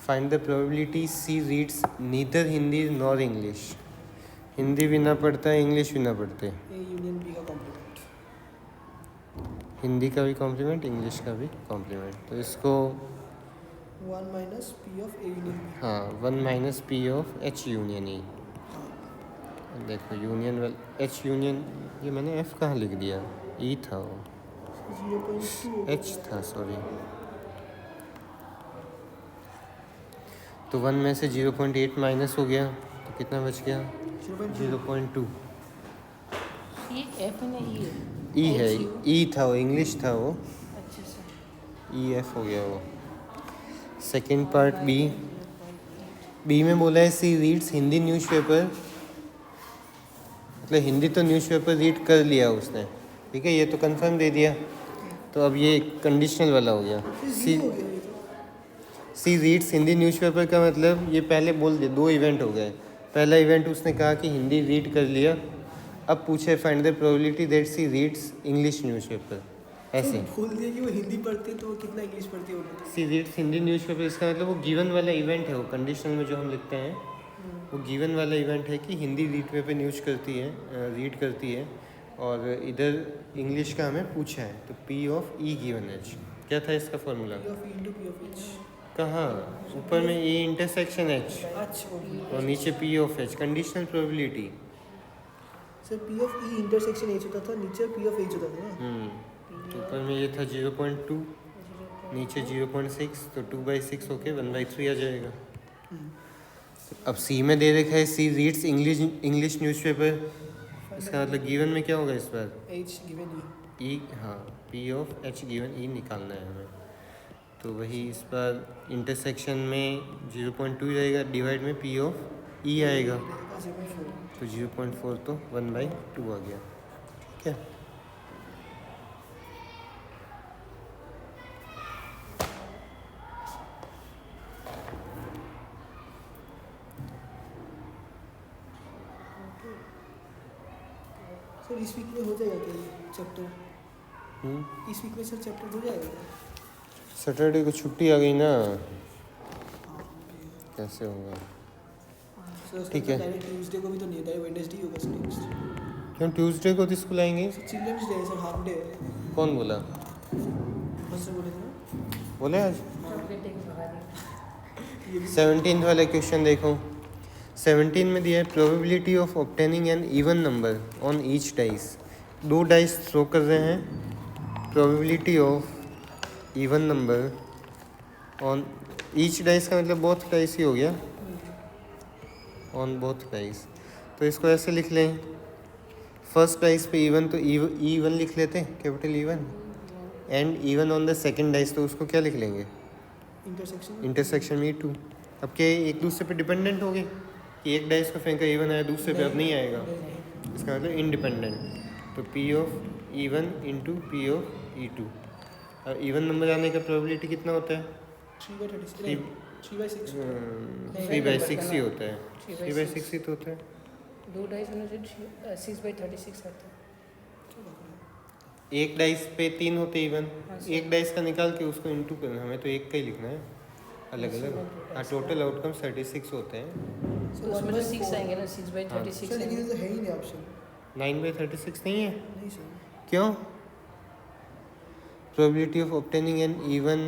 find the probability C reads neither Hindi nor English, Hindi भी ना पढ़ता है इंग्लिश भी ना पढ़ते, ए यूनियन बी का कॉम्प्लीमेंट, हिंदी का भी कॉम्प्लीमेंट इंग्लिश का भी कॉम्प्लीमेंट, तो इसको 1 minus P of A union B. हाँ 1 minus P of H union E. देखो यूनियन वाल एच यूनियन, ये मैंने एफ कहाँ लिख दिया, ई था वो, 0.2 एच था सॉरी। तो 1 में से 0.8 माइनस हो गया, तो कितना बच गया 0.2। ये एफ है ना, ई है, ई था वो, इंग्लिश था वो, अच्छा सर, ई एफ हो गया वो। सेकेंड पार्ट बी, बी में बोला है सी रीड्स हिंदी न्यूज़पेपर, मतलब हिंदी तो न्यूज़पेपर रीड कर लिया उसने, ठीक है, ये तो कंफर्म दे दिया। तो अब ये कंडीशनल वाला हो गया। सी हो गया ये तो। सी रीड्स हिंदी न्यूज़पेपर का मतलब ये पहले बोल दे, दो इवेंट हो गए। पहला इवेंट उसने कहा कि हिंदी रीड कर लिया, अब पूछे find the probability that C reads English newspaper, ऐसे। तो बोल दिया कि वो हिंदी पढ़ते हैं तो वो कितना इंग्लिश पढ़ती है वो लोग। सी रीड्स हिंदी न्यूज़पेपर, इसका मतलब वो गिवन वाला इवेंट है, वो कंडीशनल में जो हम लिखते हैं वो गिवन वाला इवेंट है कि हिंदी रीड पेपर न्यूज करती है, रीड करती है, और इधर इंग्लिश का हमें पूछा है। तो P of E given H, क्या था इसका formula? P of E into P of H। कहाँ? ऊपर में ई इंटरसेक्शन एच अच्छा ओके। और नीचे P of H, conditional probability. Sir P of E intersection H होता था, नीचे P of H होता था ना। तो ऊपर में ये था 0.2, नीचे 0.6, तो 2/6 होके 1/3 आ जाएगा। अब सी में दे रखा है सी रीड्स इंग्लिश न्यूज़पेपर, इसका मतलब गिवन में क्या होगा इस बार? H given E। ई, हाँ, P of H given E निकालना है हमें। तो वही इस बार इंटरसेक्शन में 0.2 रहेगा, डिवाइड में पी ऑफ ई आएगा, 0.4। तो 0.4, तो 1/2 आ गया, ठीक है। सर इस वीक में हो जाएगा क्या ये चैप्टर? इस वीक में सर चैप्टर हो जाएगा क्या? सैटरडे को छुट्टी आ गई ना, कैसे होगा? सर ठीक है। डायरेक्ट ट्यूसडे को भी तो नहीं है, वेडनेसडे ही होगा सर नेक्स्ट। क्यों ट्यूसडे को तो स्कूल आएंगे? चिल्ड्रंस डे है सर, हाफ डे है। कौन बोला? बस सर बोले थे ना। बोले आज बेटे को भगा दिया। 17 वाला क्वेश्चन देखो। 17 में दिया है probability of obtaining an even number on each dice. दो डाइस थ्रो कर रहे हैं, probability of even number on each dice का मतलब बोथ डाइस ही हो गया, ऑन बोथ डाइस। तो इसको ऐसे लिख लें, फर्स्ट डाइस पे इवन तो ई1 लिख लेते हैं, capital even, and even on the second dice, तो उसको क्या लिख लेंगे? इंटरसेक्शन। इंटरसेक्शन में 2। अब क्या ये एक दूसरे पे डिपेंडेंट हो गए कि एक डाइस को फेंका इवन आया, दूसरे पे अब नहीं आएगा, इसका मतलब इंडिपेंडेंट। तो P of even into P of E 2। और इवन नंबर आने का प्रोबेबिलिटी कितना होता है? 3/36। 3/6। 3/6 ही होता है, 3/6 ही तो होता है। 2/2 होने से 6/36 आता है। एक डाइस पे 3 होते इवन, हाँ, सर। एक डाइस का निकाल के उसको इंटू करना, हमें तो एक का ही लिखना है, अलग अलग। हाँ, टोटल आउटकम 36 होते हैं। तो उसमें तो 6 आएंगे ना, 6/36 सर लेकिन आएंगे। ये तो है ही नहीं ऑप्शन। 9/36 नहीं है, नहीं सर। क्यों? Probability of obtaining an even,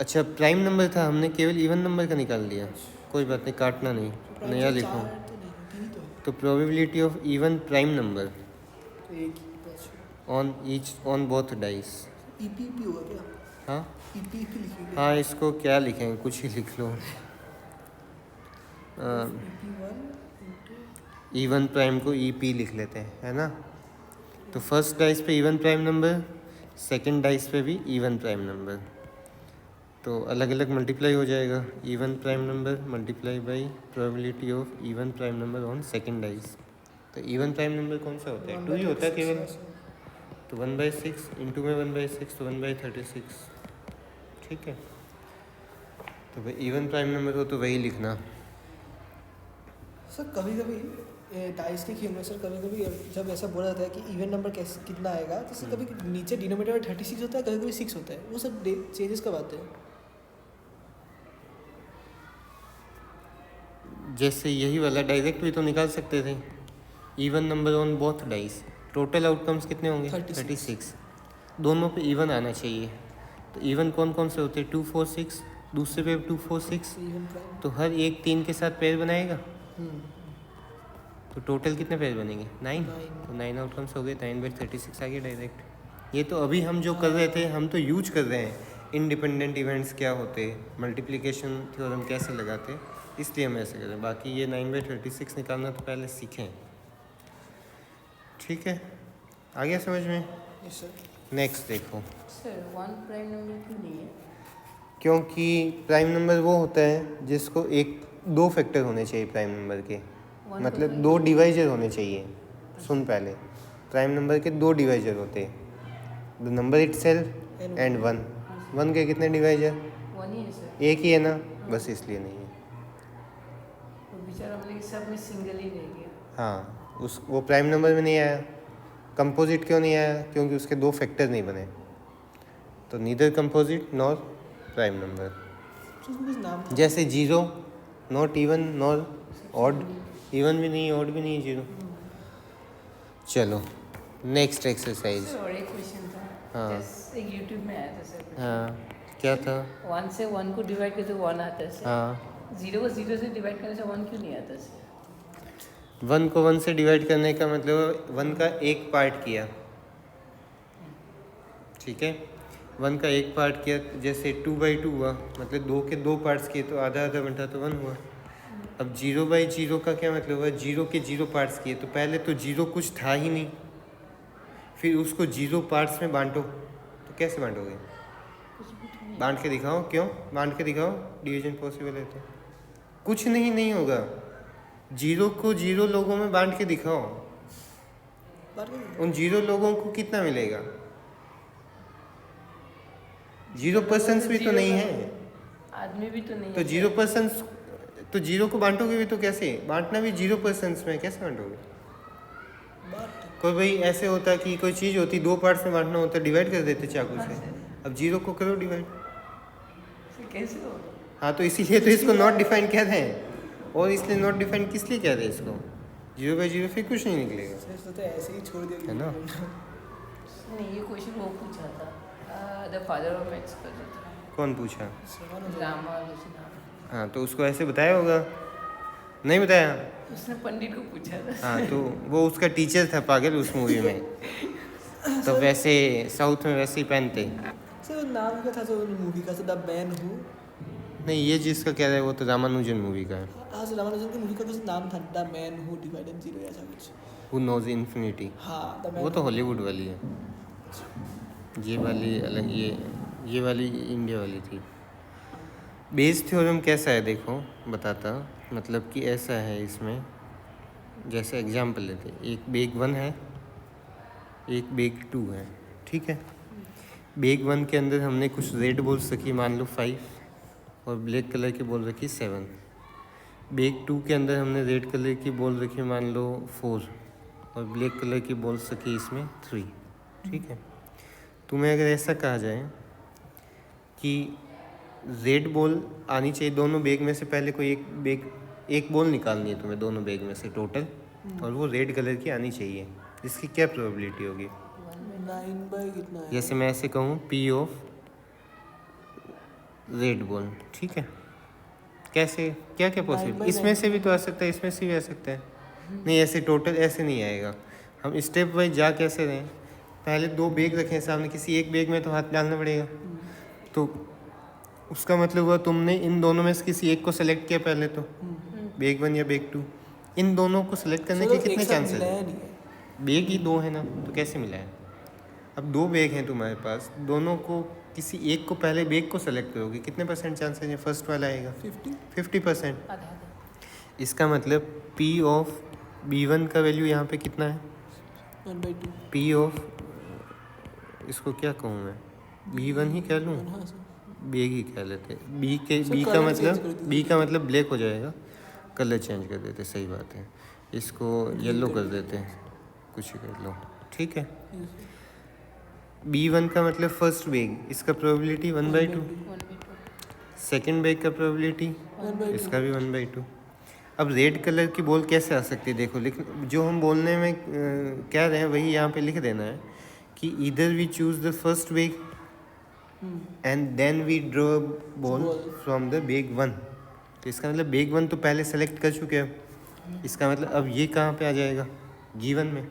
अच्छा प्राइम नंबर था, हमने केवल इवन नंबर का निकाल लिया। कोई बात नहीं, काटना नहीं, नया लिखो। तो नहीं, 3 ही तो है। तो probability of even prime number तो एक ही बस। On each on both dice. EPP होगा क्या? हाँ EPP लिखिए। हाँ, इसको क्या लिखेंगे, कुछ ही लिख लो। EP1 into इवन प्राइम को ई पी लिख लेते हैं, है ना। तो फर्स्ट डाइस पे even prime number, second dice पे भी इवन प्राइम नंबर, तो अलग अलग मल्टीप्लाई हो जाएगा। Even prime number multiply by probability of even prime number on second dice. तो इवन प्राइम नंबर कौन सा होता है? 2 ही होता है केवल। तो 1/6 इंटू में 1/6, तो 1/36, ठीक है। तो भाई इवन प्राइम नंबर हो तो वही लिखना। सर कभी कभी डाइस के खेल में सर कभी कभी जब ऐसा बोला जाता है कि इवन नंबर कैसे कितना आएगा, तो सर कभी नीचे डिनोमिनेटर में 36 होता है, कभी कभी 6 होता है, वो सब चेंजेस कब आते हैं? जैसे यही वाला डायरेक्ट भी तो निकाल सकते थे, even number on both dice. Total outcomes कितने होंगे? 36। दोनों पे इवन आना चाहिए। तो इवन कौन कौन से होते हैं? 2 4 6, दूसरे पे 2 4 6, इवन प्राइम। तो हर एक 3 के साथ पेयर बनाएगा, तो टोटल कितने पेयर बनेंगे? 9। तो 9 आउटकम्स हो गए, 9/36 आ गया डायरेक्ट। ये तो अभी हम जो कर रहे थे, हम तो यूज कर रहे हैं इंडिपेंडेंट इवेंट्स क्या होते, मल्टीप्लिकेशन थ्योरम कैसे लगाते, इसलिए हम ऐसे कर रहे हैं। बाकी ये 9/36 निकालना तो पहले सीखें, ठीक है। आ गया समझ में? Yes sir. नेक्स्ट देखो, सर 1 प्राइम नंबर क्यों नहीं है? क्योंकि प्राइम नंबर वो होता है जिसको एक दो फैक्टर होने चाहिए प्राइम नंबर के, One मतलब to दो डिवाइजर होने चाहिए। सुन पहले, प्राइम नंबर के दो डिवाइजर होते हैं, the number itself and one. One के कितने डिवाइजर? 1 ही है सर। एक ही है ना, बस इसलिए नहीं है। तो बेचारा मतलब सब में सिंगल ही रह गया। हाँ, उस वो प्राइम नंबर में नहीं आया। कंपोजिट क्यों नहीं आया? क्योंकि उसके दो फैक्टर नहीं बने। तो neither composite nor prime number. तो उसमें कुछ नाम था। जैसे zero, not even nor odd, even भी नहीं ऑड भी नहीं, जीरो। चलो नेक्स्ट एक्सरसाइज। सर और एक क्वेश्चन था। हाँ। जैसे एक यूट्यूब में आया था सर। हाँ, क्या था? 1 से 1 को डिवाइड करते 1 आता है सर। हाँ, 0 को 0 से डिवाइड करने से 1 क्यों नहीं आता सर? 1 को 1 से डिवाइड करने का मतलब 1 का एक पार्ट किया, ठीक है। 1 का एक पार्ट किया, जैसे 2/2 हुआ, मतलब 2 के 2 पार्ट्स किए तो आधा आधा बटा तो 1 हुआ। अब 0/0 का क्या मतलब हुआ? 0 के 0 पार्ट्स किए, तो पहले तो 0 कुछ था ही नहीं, फिर उसको 0 पार्ट्स में बांटो, तो कैसे बांटोगे? बांट के दिखाओ। क्यों बांट के दिखाओ? डिवीजन पॉसिबल है तो। कुछ नहीं होगा, 0 को 0 लोगों में बांट के दिखाओ, बात करें। उन 0 लोगों को कितना मिलेगा? 0% भी तो नहीं है, आदमी भी तो नहीं तो है। 0%, तो 0 को बांटोगे भी तो कैसे? बांटना भी 0% में, कैसे बांटोगे? बात कोई भाई ऐसे होता कि कोई चीज़ होती 2 पार्ट्स में बांटना होता, डिवाइड कर देते चाकू से। अब 0 को करो डिवाइड। सर कैसे हो? हाँ, तो इसीलिए तो इसको नॉट डिफाइन कह रहे हैं। और इसलिए नॉट डिफाइन किस लिए कह रहे हैं इसको? 0/0 फिर कुछ नहीं निकलेगा, सर सोचते ऐसे ही छोड़ दिया है ना? नहीं, ये क्वेश्चन वो पूछा था द फादर ऑफ मैथ्स का जो था, कौन पूछा? रामा लुसिना। हाँ, तो उसको ऐसे बताया होगा, नहीं बताया? उसने पंडित को पूछा था। हाँ, तो वो उसका टीचर था पागल उस मूवी में, तो वैसे साउथ में वैसे ही पहनते। सर नाम क्या था सर मूवी का? The man who. नहीं, ये जिसका कह रहे हैं वो तो रामानुजन मूवी का है। हाँ सर रामानुजन की मूवी का कुछ नाम था, the man who divided zero ऐसा कुछ। हु नोज इन्फिनिटी, हाँ द मैन। वो तो हॉलीवुड वाली है, ये वाली अलग, ये वाली इंडिया वाली थी। बेस थ्योरम कैसा है देखो, बताता। मतलब कि ऐसा है, इसमें जैसे एग्जाम्पल लेते, एक बेग 1 है, एक बेग 2 है, ठीक है। बेग 1 के अंदर हमने कुछ रेड बॉल्स रखी, मान लो 5, और ब्लैक कलर की बॉल रखी 7। बेग 2 के अंदर हमने रेड कलर की बॉल रखी, मान लो 4, और ब्लैक कलर की बॉल्स रखी इसमें 3, ठीक है। तुम्हें अगर ऐसा कहा जाए कि रेड बॉल आनी चाहिए दोनों बेग में से, पहले कोई एक बॉल निकालनी है तुम्हें दोनों बेग में से टोटल, और वो रेड कलर की आनी चाहिए, इसकी क्या प्रोबेबिलिटी होगी? 9 कितना है? जैसे मैं ऐसे कहूँ पी ऑफ रेड बॉल, ठीक है। कैसे, क्या क्या पॉसिबल? 9/9 इसमें से भी तो आ सकता है, इसमें से भी आ सकता है। नहीं, ऐसे टोटल ऐसे नहीं आएगा। हम स्टेप वाइज जा कैसे रहे? पहले 2 बेग रखें सामने, किसी एक बेग में तो हाथ डालना पड़ेगा, तो उसका मतलब हुआ तुमने इन दोनों में से किसी एक को सेलेक्ट किया पहले, तो बेग 1 या बेग 2, इन दोनों को सेलेक्ट करने के कितने चांसेस हैं? नहीं है। बेग ही 2 है ना, तो कैसे मिला है? अब 2 बेग हैं तुम्हारे पास, दोनों को किसी एक को पहले बेग को सेलेक्ट करोगे, कितने % चांसेस है फर्स्ट वाला आएगा? 50%। आधा आधा। इसका मतलब P ऑफ B1 का वैल्यू यहाँ पे कितना है? 1/2। P ऑफ, इसको क्या कहूँ मैं, B1 ही कह लूँ, हाँ सर। बेग ही कह लेते। बी सर, का colour मतलब, change कर दीजिए। बी का मतलब ब्लैक हो जाएगा, कलर चेंज कर देते, सही बात है। इसको येलो कर देते हैं, कुछ ही कर लो, ठीक है। B1 का मतलब फर्स्ट बेग, इसका प्रोबेबिलिटी 1/2। 1/2। सेकंड बेग का प्रोबेबिलिटी, 1/2। इसका भी 1/2। अब रेड कलर की बॉल कैसे आ सकती है? देखो, लिख, जो हम बोलने में कह रहे हैं वही यहाँ पे लिख देना है कि either we choose the first bag and then we draw ball from the bag 1। तो इसका मतलब बेग 1 तो पहले सेलेक्ट कर चुके हैं, इसका मतलब अब ये कहाँ पे आ जाएगा? गिवन में।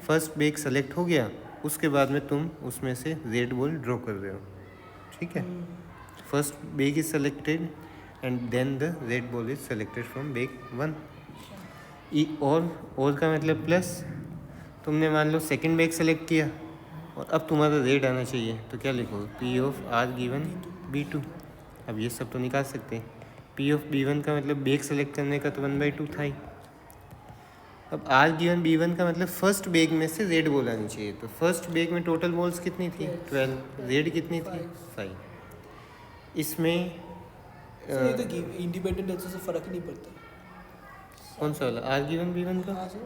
फर्स्ट बेग सेलेक्ट हो गया, उसके बाद में तुम उसमें से रेड बॉल ड्रॉ कर रहे हो, ठीक है। First bag is selected and then the red ball is selected from bag 1। और का मतलब प्लस, तुमने मान लो सेकंड बेग सेलेक्ट किया और अब तुम्हारा रेड आना चाहिए, तो क्या लिखोगे? P of R given B2। अब ये सब तो निकाल सकते हैं। पी ऑफ B1 का मतलब बेग सेलेक्ट करने का तो 1/2 था ही। अब R गिवन B1 का मतलब फर्स्ट बेग में से रेड बॉल आनी चाहिए, तो फर्स्ट बेग में टोटल बॉल्स कितनी थी 12, रेड कितनी थी 5। इसमें सर ये तो इंडिपेंडेंट है तो फर्क ही नहीं पड़ता। कौन सा वाला R गिवन B1 का? हाँ सर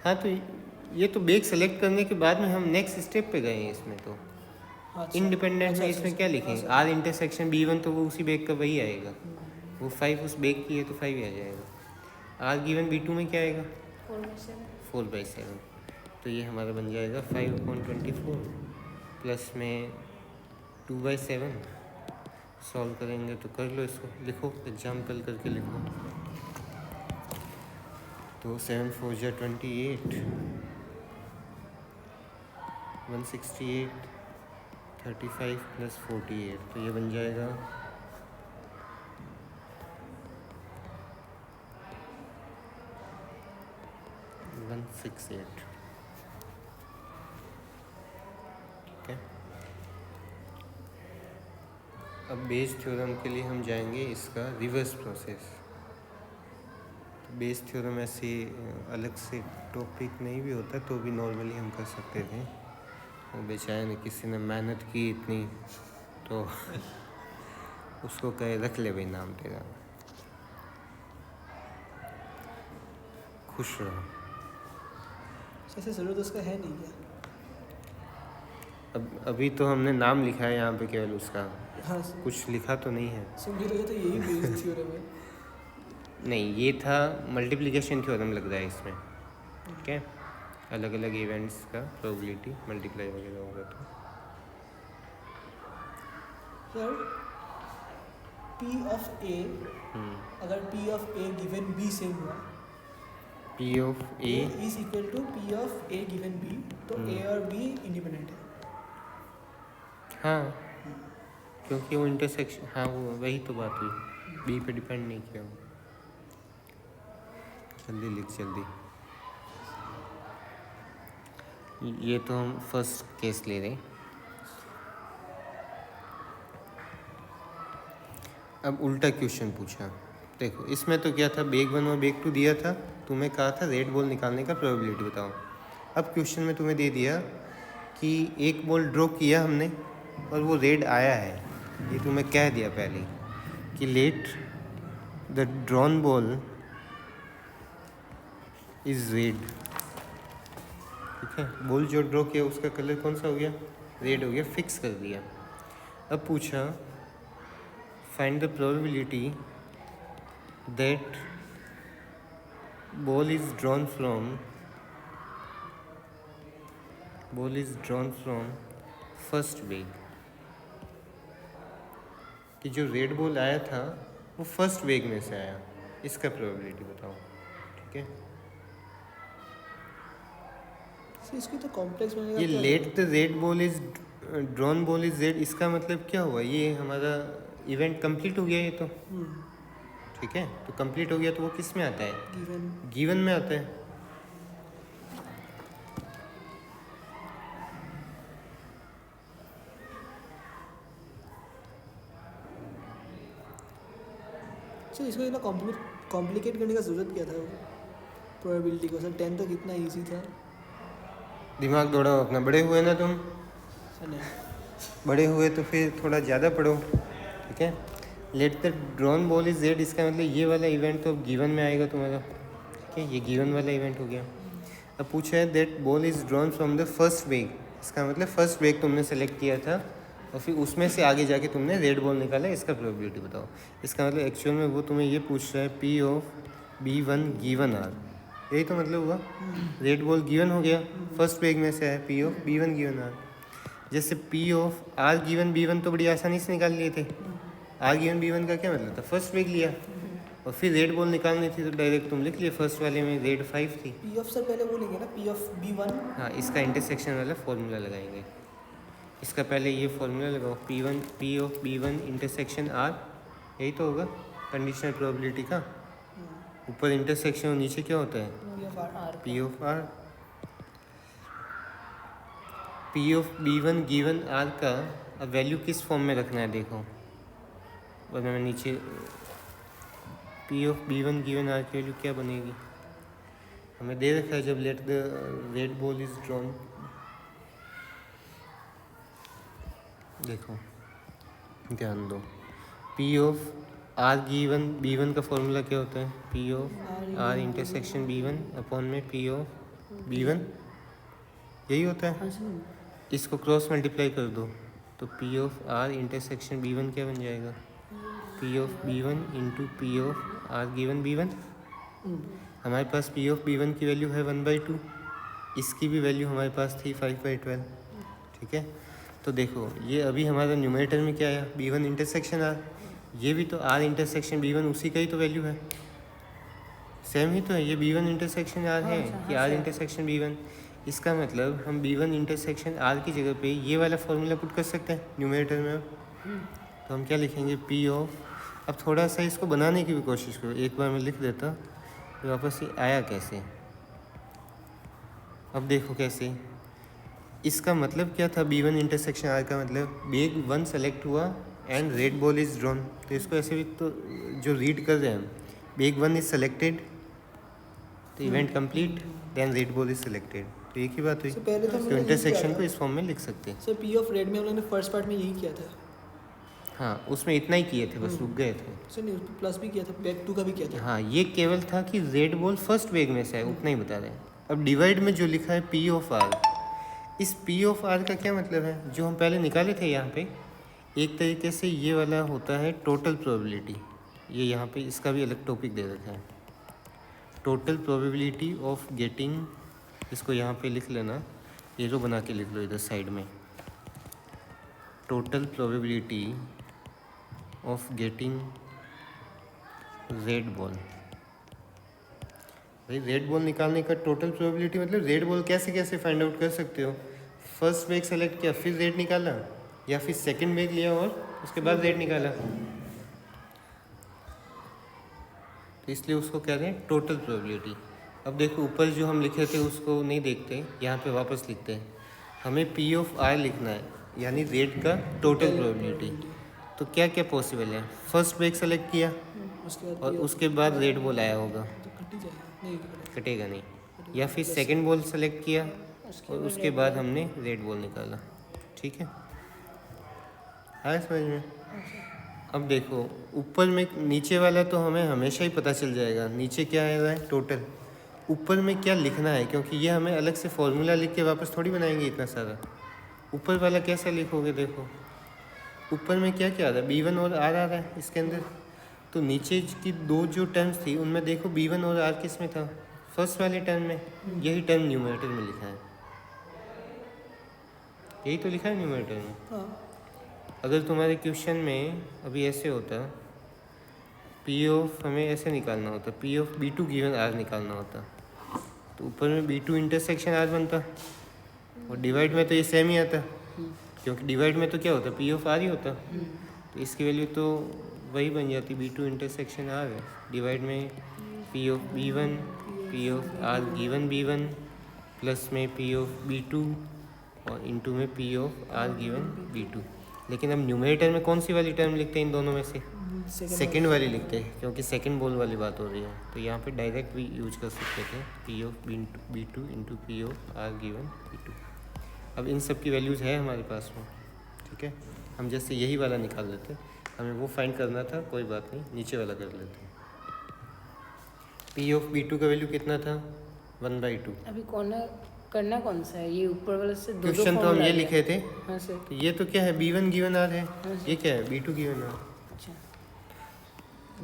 हाँ तो ये तो बेग सेलेक्ट करने के बाद में हम नेक्स्ट स्टेप पे गए हैं इसमें। तो अच्छा, इंडिपेंडेंट अच्छा, में अच्छा, इसमें अच्छा, क्या हाँ, लिखेंगे सर। R इंटरसेक्शन B1, तो वो उसी बेग का वही आएगा। वो 5 उस बेग की है तो 5 ही आ जाएगा। R गिवन B2 में क्या आएगा 4/7। तो ये हमारा बन जाएगा 5/24 प्लस में 2/7। सॉल्व करेंगे तो कर लो इसको, लिखो एग्जाम्पल करके लिखो। तो 7 4 जा 28, 168, 35 प्लस 48, तो ये बन जाएगा 168। ठीक है, अब बेस थ्योरम के लिए हम जाएंगे इसका रिवर्स प्रोसेस। तो बेस थ्योरम ऐसे अलग से टॉपिक नहीं भी होता तो भी नॉर्मली हम कर सकते थे। वो बेचारे ने किसी ने मेहनत की इतनी, तो उसको कहे रख ले भाई नाम तेरा, खुश रहो। ऐसे ज़रूरत उसका है नहीं क्या? अब अभी तो हमने नाम लिखा है यहाँ पे केवल उसका, हाँ सर, कुछ लिखा तो नहीं है। सर मुझे लगा तो यही बेस थ्योरम है। नहीं, ये था मल्टीप्लिकेशन थ्योरम लग रहा है इसमें। ठीक है, अलग अलग इवेंट्स का प्रोबेबिलिटी मल्टीप्लाई वगैरह होगा तो। सर P ऑफ A, अगर P of A given B same हुआ, P of A is equal to P of A given B, तो A और B इंडिपेंडेंट है। हाँ, क्योंकि वो इंटरसेक्शन, हाँ वो वही तो बात हुई, बी पे डिपेंड नहीं किया वो। जल्दी लिख जल्दी। ये तो हम फर्स्ट केस ले रहे हैं। अब उल्टा क्वेश्चन पूछा। देखो इसमें तो क्या था, बेग 1 और बेग 2 दिया था, तुम्हें कहा था रेड बॉल निकालने का प्रोबेबिलिटी बताओ। अब क्वेश्चन में तुम्हें दे दिया कि एक बॉल ड्रॉ किया हमने और वो रेड आया है। ये तुम्हें कह दिया पहले कि let the drawn ball is red. ठीक है, बॉल जो ड्रॉ किया उसका कलर कौन सा हो गया, रेड हो गया, फिक्स कर दिया। अब पूछा find the probability that ball is drawn from first bag, कि जो रेड बॉल आया था वो फर्स्ट बेग में से आया, इसका प्रोबेबिलिटी बताओ। ठीक है, सर इसको तो कॉम्प्लेक्स बनेगा। ये late the red ball is drawn ball is red, इसका मतलब क्या हुआ, ये हमारा इवेंट कंप्लीट हो गया ये तो। ठीक है, तो कंप्लीट हो गया तो वो किस में आता है, गिवन में आता है। सर इसको इतना कॉम्प्लिकेट करने का ज़रूरत क्या था प्रोबेबिलिटी को? सर 10 तक इतना इजी था। दिमाग दौड़ाओ अपना, बड़े हुए ना तुम, सर नहीं, बड़े हुए तो फिर थोड़ा ज़्यादा पढ़ो। ठीक है, let the drawn ball is red, इसका मतलब ये वाला इवेंट तो गिवन में आएगा तुम्हारा। ठीक है, ये गिवन वाला इवेंट हो गया। अब पूछा है that ball is drawn from the first bag, इसका मतलब फर्स्ट बेग तुमने सेलेक्ट किया था और फिर उसमें से आगे जाके तुमने रेड बॉल निकाला, इसका प्रोबेबिलिटी बताओ। इसका मतलब एक्चुअल में वो तुम्हें ये पूछ रहा है P of B1 given R, यही तो मतलब हुआ। रेड बॉल गिवन हो गया, फर्स्ट बेग में से है P of B1 given R। जैसे P of R given B1 तो बड़ी आसानी से निकाल लिए थे। R गिवन B1 का क्या मतलब था, फर्स्ट बेग लिया और फिर रेड बॉल निकालनी थी तो डायरेक्ट तुम लिख लिए, फर्स्ट वाले में रेड 5 थी। P ऑफ सर पहले वो लेंगे ना, P ऑफ B1। हाँ, इसका इंटरसेक्शन वाला फॉर्मूला लगाएंगे। इसका पहले ये फॉर्मूला लगाओ, P of B1 intersection R, यही तो होगा कंडीशनल प्रोबेबिलिटी का। ऊपर इंटरसेक्शन और नीचे क्या होता है, P of R। P of B1 given R का अब वैल्यू किस फॉर्म में रखना है देखो, वरना मैं नीचे P of B one given R की वैल्यू क्या बनेगी, हमें दे रखा है जब let the red ball is drawn. देखो ध्यान दो, P of R given B one का फॉर्मूला क्या होता है, P of R intersection B one upon में पी ऑफ बी वन, यही होता है। इसको क्रॉस मल्टीप्लाई कर दो तो P of R intersection B one क्या बन जाएगा, P of B one into P of R given B one. हमारे पास पी ऑफ बी वन की वैल्यू है 1/2, इसकी भी वैल्यू हमारे पास थी 5/12, ठीक है। तो देखो ये अभी हमारा न्यूमरेटर में क्या आया, बी वन इंटरसेक्शन आर, ये भी तो आर इंटरसेक्शन बी वन उसी का ही तो वैल्यू है, सेम ही तो है, ये बी वन इंटरसेक्शन आर है, ये आर इंटरसेक्शन बी वन। इसका मतलब हम बी वन इंटरसेक्शन आर की जगह पे ये वाला फॉर्मूला पुट कर सकते हैं न्यूमरेटर में। तो हम क्या लिखेंगे, पी ऑफ, अब थोड़ा सा इसको बनाने की भी कोशिश करो, एक बार मैं लिख देता तो वापस ये आया कैसे। अब देखो कैसे, इसका मतलब क्या था, बी वन इंटरसेक्शन आर का मतलब बेग वन सेलेक्ट हुआ and red ball is drawn. तो इसको ऐसे भी तो जो रीड कर रहे हैं हम, बेग वन इज सेलेक्टेड तो event complete then red ball is selected, तो एक ही बात हुई। So, पहले तो हमने तो यही इंटरसेक्शन किया को था। इस फॉर्म में लिख सकते हैं। सर पी ऑफ रेड में हम लोगों ने फर्स्ट पार्ट में यही किया था। हाँ उसमें इतना ही किए थे, बस रुक गए थे। सर नहीं, प्लस भी किया था, बैक टू का भी किया था। हाँ ये केवल था कि रेड बॉल फर्स्ट वेग में से है, उतना ही बता रहे हैं। अब डिवाइड में जो लिखा है पी ऑफ आर, इस पी ऑफ आर का क्या मतलब है, जो हम पहले निकाले थे यहाँ पे, एक तरीके से ये वाला होता है टोटल प्रोबेबिलिटी। ये यहाँ पे इसका भी अलग टॉपिक दे रखा है, टोटल प्रोबेबिलिटी ऑफ गेटिंग, इसको यहाँ पे लिख लेना, एरो बना के लिख लो इधर साइड में, total probability of getting red ball. भाई रेड बॉल निकालने का टोटल प्रोबेबिलिटी मतलब रेड बॉल कैसे कैसे फाइंड आउट कर सकते हो, फर्स्ट वेग सेलेक्ट किया फिर रेड निकाला, या फिर सेकंड वेग लिया और उसके बाद रेड निकाला, तो इसलिए उसको कह रहे हैं टोटल प्रोबेबिलिटी। अब देखो ऊपर जो हम लिखे थे उसको नहीं देखते, यहाँ पे वापस लिखते हैं, हमें पी ऑफ आर लिखना है यानी रेड का टोटल प्रोबेबिलिटी। तो क्या क्या पॉसिबल है, फर्स्ट वेग सेलेक्ट किया उसके बाद और उसके बाद रेड बॉल आया होगा, तो कट ही जाएगा, नहीं कटेगा। कटेगा नहीं, या फिर सेकंड बॉल सेलेक्ट किया और उसके बाद हमने रेड बॉल निकाला, ठीक है, आया समझ में। अब देखो ऊपर में नीचे वाला तो हमें हमेशा ही पता चल जाएगा, नीचे क्या आया है टोटल, ऊपर में क्या लिखना है, क्योंकि ये हमें अलग से फॉर्मूला लिख के वापस थोड़ी बनाएंगे इतना सारा। ऊपर वाला कैसा लिखोगे, देखो ऊपर में क्या क्या आ रहा है, बी वन और आर आ रहा है इसके अंदर, तो नीचे की दो जो टर्म्स थी उनमें देखो बी वन और आर किस में था, फर्स्ट वाले टर्म में, यही टर्म न्यूमरेटर में लिखा है, यही तो लिखा है न्यूमरेटर में। हाँ अगर तुम्हारे क्वेश्चन में अभी ऐसे होता, पी ऑफ हमें ऐसे निकालना होता, P of B two given R निकालना होता, तो ऊपर में बी टू इंटरसेक्शन आर बनता, और डिवाइड में तो ये सेम ही आता, क्योंकि डिवाइड में तो क्या होता, पी ऑफ आर ही होता, तो इसकी वैल्यू तो वही बन जाती, बी टू इंटरसेक्शन आर है, डिवाइड में P of B one, P of R given B one, plus में पी ऑफ बी टू, और इंटू में P of R given B two. लेकिन हम न्यूमरेटर में कौन सी वाली टर्म लिखते हैं इन दोनों में से, सेकंड वाली लिखते हैं, क्योंकि सेकंड बॉल वाली बात हो रही है, तो यहाँ पे डायरेक्ट भी यूज कर सकते थे, P of B two into P of R given B two. अब इन सब की वैल्यूज़ है हमारे पास में, ठीक है, हम जैसे यही वाला निकाल लेते, हमें वो फाइंड करना था, कोई बात नहीं, नीचे वाला कर लेते हैं। पी ऑफ बी टू का वैल्यू कितना था, 1/2। अभी करना कौन सा है, ये ऊपर वाले से दो क्वेश्चन तो हम formula ये है। लिखे थे, हाँ सर, तो ये तो क्या है, बी वन गिवन आर है, हाँ जी। ये क्या है, बी टू गिवन आर, अच्छा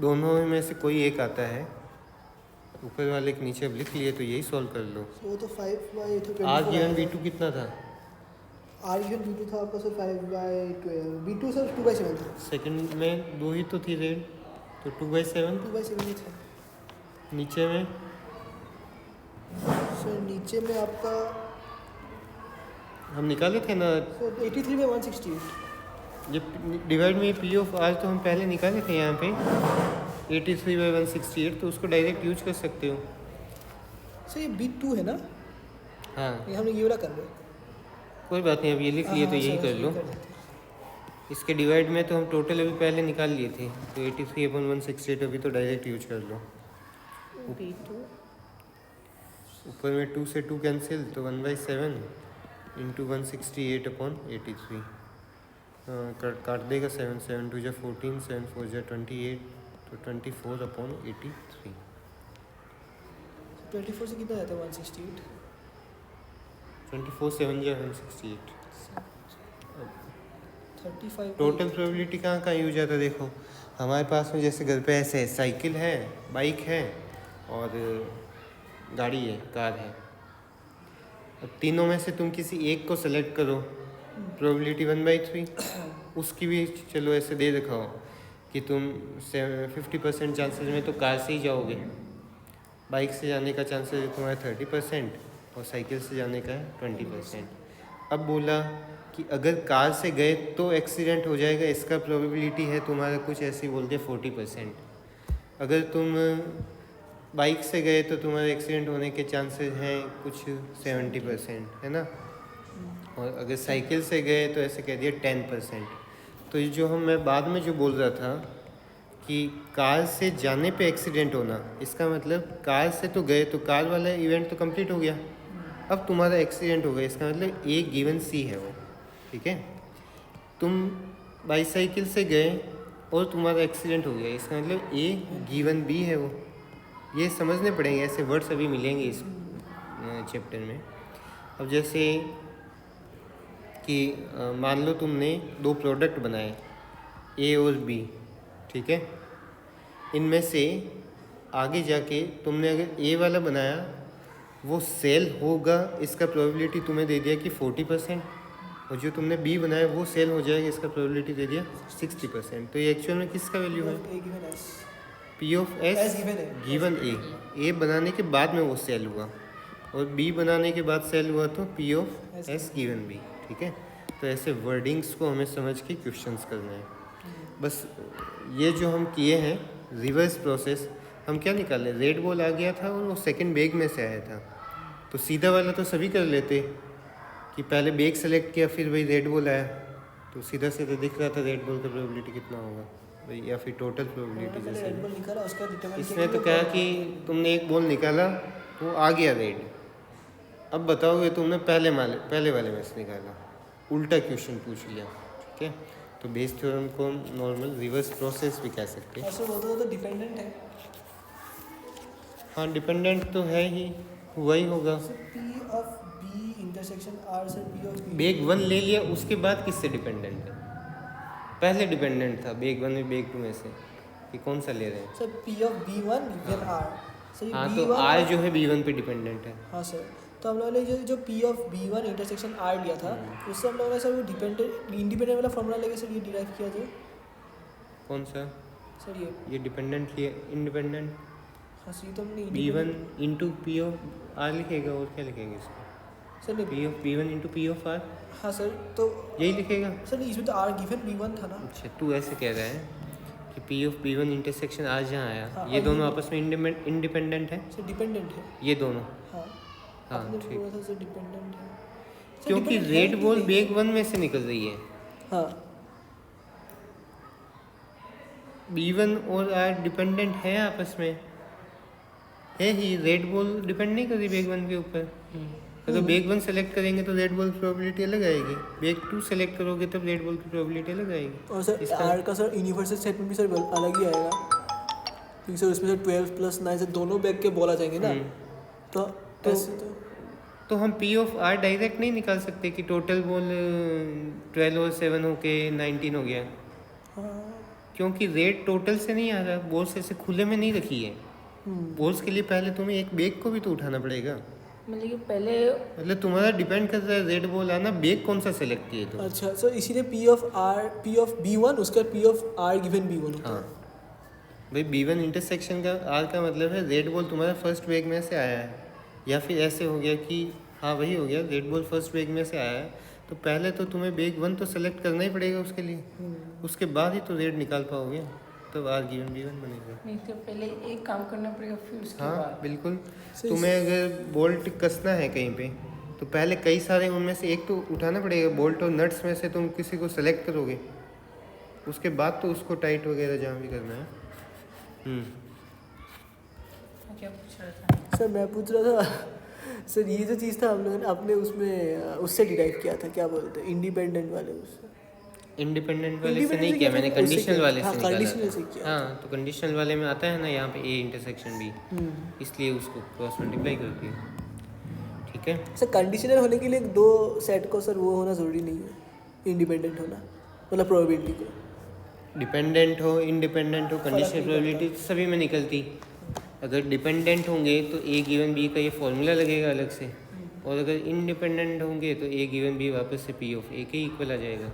दोनों में से कोई एक आता है, ऊपर वाले के नीचे अब लिख लिए तो यही सॉल्व कर लो। वो तो 5/24 आर गिवन बी टू कितना था, आर गिवन बी टू था आपका सर 5/12, बी टू सर 2/7 था, सेकंड में दो ही तो थी रेड, तो 2/7, 2/7 ही था नीचे में सर। नीचे में आपका हम निकाले थे ना, सर 83/168। ये डिवाइड में पी ऑफ आर तो हम पहले निकाले थे यहाँ पे 83/168, तो उसको डायरेक्ट यूज कर सकते हो। सर ये बी टू है ना, हाँ ये हमने ये वाला कर रहे हैं। कोई बात नहीं, अब ये लिख लिए तो हाँ, यही सर, कर लो। लेते हैं। इसके डिवाइड में तो हम टोटल अभी पहले निकाल लिए थे, तो 83/168 अभी तो डायरेक्ट यूज कर लो। B2 ऊपर में 2 से 2 कैंसिल, तो 1/7 इंटू 168/83 काट देगा 7, 7 2 जा 14, 7 4 जा 28, तो 24/83। 24 से कितना जाता है 168? 24 7 जा 168। 35 टोटल प्रोबेबिलिटी कहाँ यूज आता है? देखो हमारे पास में जैसे घर पे ऐसे है, साइकिल है, बाइक है और गाड़ी है, कार है। अब तीनों में से तुम किसी एक को सेलेक्ट करो, प्रोबेबिलिटी 1/3। उसकी भी चलो ऐसे दे रखा हो कि तुम 50% चांसेस में तो कार से ही जाओगे, बाइक से जाने का चांसेस है तुम्हारा 30% और साइकिल से जाने का है 20%। अब बोला कि अगर कार से गए तो एक्सीडेंट हो जाएगा, इसका प्रोबेबिलिटी है तुम्हारा कुछ ऐसे बोल दिया 40%। अगर तुम बाइक से गए तो तुम्हारे एक्सीडेंट होने के चांसेस हैं कुछ 70%, है ना। और अगर साइकिल से गए तो ऐसे कह दिया 10%। तो ये जो मैं बाद में जो बोल रहा था कि कार से जाने पे एक्सीडेंट होना, इसका मतलब कार से तो गए तो कार वाला इवेंट तो कंप्लीट हो गया, अब तुम्हारा एक्सीडेंट हो गया, इसका मतलब A गिवन C है वो, ठीक है। तुम बाईसाइकिल से गए और तुम्हारा एक्सीडेंट हो गया, इसका मतलब A गिवन B है वो। ये समझने पड़ेंगे, ऐसे वर्ड्स अभी मिलेंगे इस चैप्टर में। अब जैसे कि मान लो तुमने 2 प्रोडक्ट बनाए A और B, ठीक है। इनमें से आगे जाके तुमने अगर A वाला बनाया वो सेल होगा, इसका प्रोबेबिलिटी तुम्हें दे दिया कि 40%, और जो तुमने B बनाया वो सेल हो जाएगा, इसका प्रोबेबिलिटी दे दिया 60%। तो ये एक्चुअल में किसका वैल्यू है? P of S given A बनाने के बाद में वो सेल हुआ, और B बनाने के बाद सेल हुआ तो P of S given B, ठीक है। तो ऐसे वर्डिंग्स को हमें समझ के क्वेश्चंस करना है। बस ये जो हम किए हैं रिवर्स प्रोसेस, हम क्या निकाले, रेड बॉल आ गया था और वो सेकंड बैग में से आया था, तो सीधा वाला तो सभी कर लेते कि पहले बैग सेलेक्ट किया फिर वही रेड बॉल आया, तो सीधा सीधा दिख रहा था रेड बॉल का प्रोबेबिलिटी कितना होगा भाई, या फिर टोटल प्रोबेबिलिटी जैसे। इसमें तो क्या कि तुमने एक बॉल निकाला वो आ गया रेड, अब बताओगे तुमने पहले वाले में से निकाला, उल्टा क्वेश्चन पूछ लिया, ठीक है। तो बेस थ्योरम को नॉर्मल रिवर्स प्रोसेस भी कह सकते हैं। ऐसे बोलते हो तो डिपेंडेंट है। हाँ डिपेंडेंट तो है ही, हुआ ही होगा। P of B intersection R से P ऑफ B। बेग 1 ले लिया, उसके बाद किससे डिपेंडेंट है? पहले डिपेंडेंट था बेग 1 में बेग 2 में से, कि कौन सा ले रहे हैं? Sir P of B1 equal R। Sir हाँ तो R जो है B1 पे डिपेंडेंट है। हाँ सर, तो हम लोगों ने जो P of B1 intersection R लिया था उससे हम लोगों ने सर वो इंडिपेंडेंट वाला फॉर्मूला लेके सर ये डिराइव किया जो। कौन सा? सर ये डिपेंडेंट लिए इंडिपेंडेंट। हाँ सर ये तो हमने B1 into P of R लिखेगा, और क्या लिखेंगे इसको? सर नहीं P of B1 into P of R, हाँ सर तो यही लिखेगा। सर नहीं, इसमें तो R गिवन B1 था ना। अच्छा तू ऐसे कह रहा है कि P of B1 intersection R जहाँ आया, हाँ, ये दोनों आपस में इंडिपेंडेंट है, सर डिपेंडेंट है। ये दोनों। हाँ हाँ आपने ठीक, बोला था सर डिपेंडेंट है। सर, क्योंकि dependent है रेड कि बॉल नहीं? बेग 1 में से निकल रही है, हाँ B1 और R डिपेंडेंट है आपस में, है ही। रेड बॉल डिपेंड नहीं कर रही बेग 1 के ऊपर। अगर बेग 1 सेलेक्ट करेंगे तो रेड बॉल की प्रोबेबिलिटी अलग आएगी, बेग 2 सेलेक्ट करोगे तब रेड बॉल की प्रोबेबिलिटी अलग आएगी। और सर R का सर यूनिवर्सल सेट में भी सर अलग ही आएगा, क्योंकि सर उसमें सर 12 प्लस 9 से दोनों बैग के बॉल आ जाएंगे ना। तो ऐसे तो हम P ऑफ R डायरेक्ट नहीं निकाल सकते कि टोटल बॉल 12 और 7 होके 19 हो गया, हाँ क्योंकि रेट टोटल से नहीं आ रहा, बॉल्स ऐसे खुले में नहीं रखी है। बॉल्स के लिए पहले तुम्हें एक बैग को भी तो उठाना पड़ेगा, मतलब कि पहले मतलब तुम्हारा डिपेंड कर रहा है रेड बॉल आना, बैग कौन सा सेलेक्ट किए तो। अच्छा सर इसीलिए P ऑफ B1 उसका P of R given B1 होता है। हाँ भाई B1 इंटरसेक्शन का R का मतलब है रेड बॉल तुम्हारा फर्स्ट बैग में से आया है, या फिर ऐसे हो गया कि हाँ वही हो गया, रेड बॉल फर्स्ट बैग में से आया है, तो पहले तो तुम्हें बैग 1 तो सेलेक्ट करना ही पड़ेगा उसके लिए, उसके बाद ही तो रेड निकाल पाओगे, तो R गिवन B1 बनेगा। नहीं तो पहले एक काम करना पड़ेगा फिर उसके हाँ बाद। बिल्कुल, तुम्हें अगर बोल्ट कसना है कहीं पे तो पहले कई सारे उनमें से एक तो उठाना पड़ेगा, बोल्ट और नट्स में से तुम किसी को सेलेक्ट करोगे, उसके बाद तो उसको टाइट वगैरह जहाँ भी करना है। क्या पूछ रहा था? सर मैं पूछ रहा था सर, ये जो चीज़ था हम लोगों ने अपने उसमें उससे डिराइव किया था, क्या बोलते हैं, इंडिपेंडेंट वाले उससे। इंडिपेंडेंट वाले से Independent नहीं से किया क्या मैंने, था? उससे कंडीशनल किया। वाले हाँ, से निकाला conditional से था। किया हाँ, तो कंडीशनल वाले में आता है ना यहाँ पे ए इंटरसेक्शन बी, इसलिए उसको क्रॉस मल्टीप्लाई कर दिया। ठीक है, सर कंडीशनल होने के लिए दो सेट को सर वो होना ज़रूरी नहीं है, इंडिपेंडेंट होना, मतलब प्रोबेबिलिटी को। डिपेंडेंट हो इंडिपेंडेंट हो कंडीशनल नहीं प्रोबेबिलिटी सभी में निकलती। अगर डिपेंडेंट होंगे तो ए गिवन बी का ये फॉर्मूला लगेगा अलग से, और अगर इंडिपेंडेंट होंगे तो ए गिवन बी वापस से पी ऑफ ए के इक्वल आ जाएगा।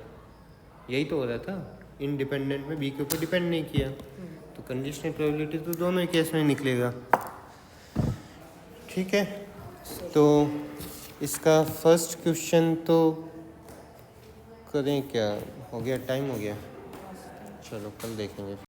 यही तो हो रहा था, इंडिपेंडेंट में बी के ऊपर डिपेंड नहीं किया, तो कंडीशनल प्रोबेबिलिटी तो दोनों ही केस में निकलेगा। ठीक है, तो इसका फर्स्ट क्वेश्चन तो करें क्या, हो गया, टाइम हो गया, चलो कल देखेंगे।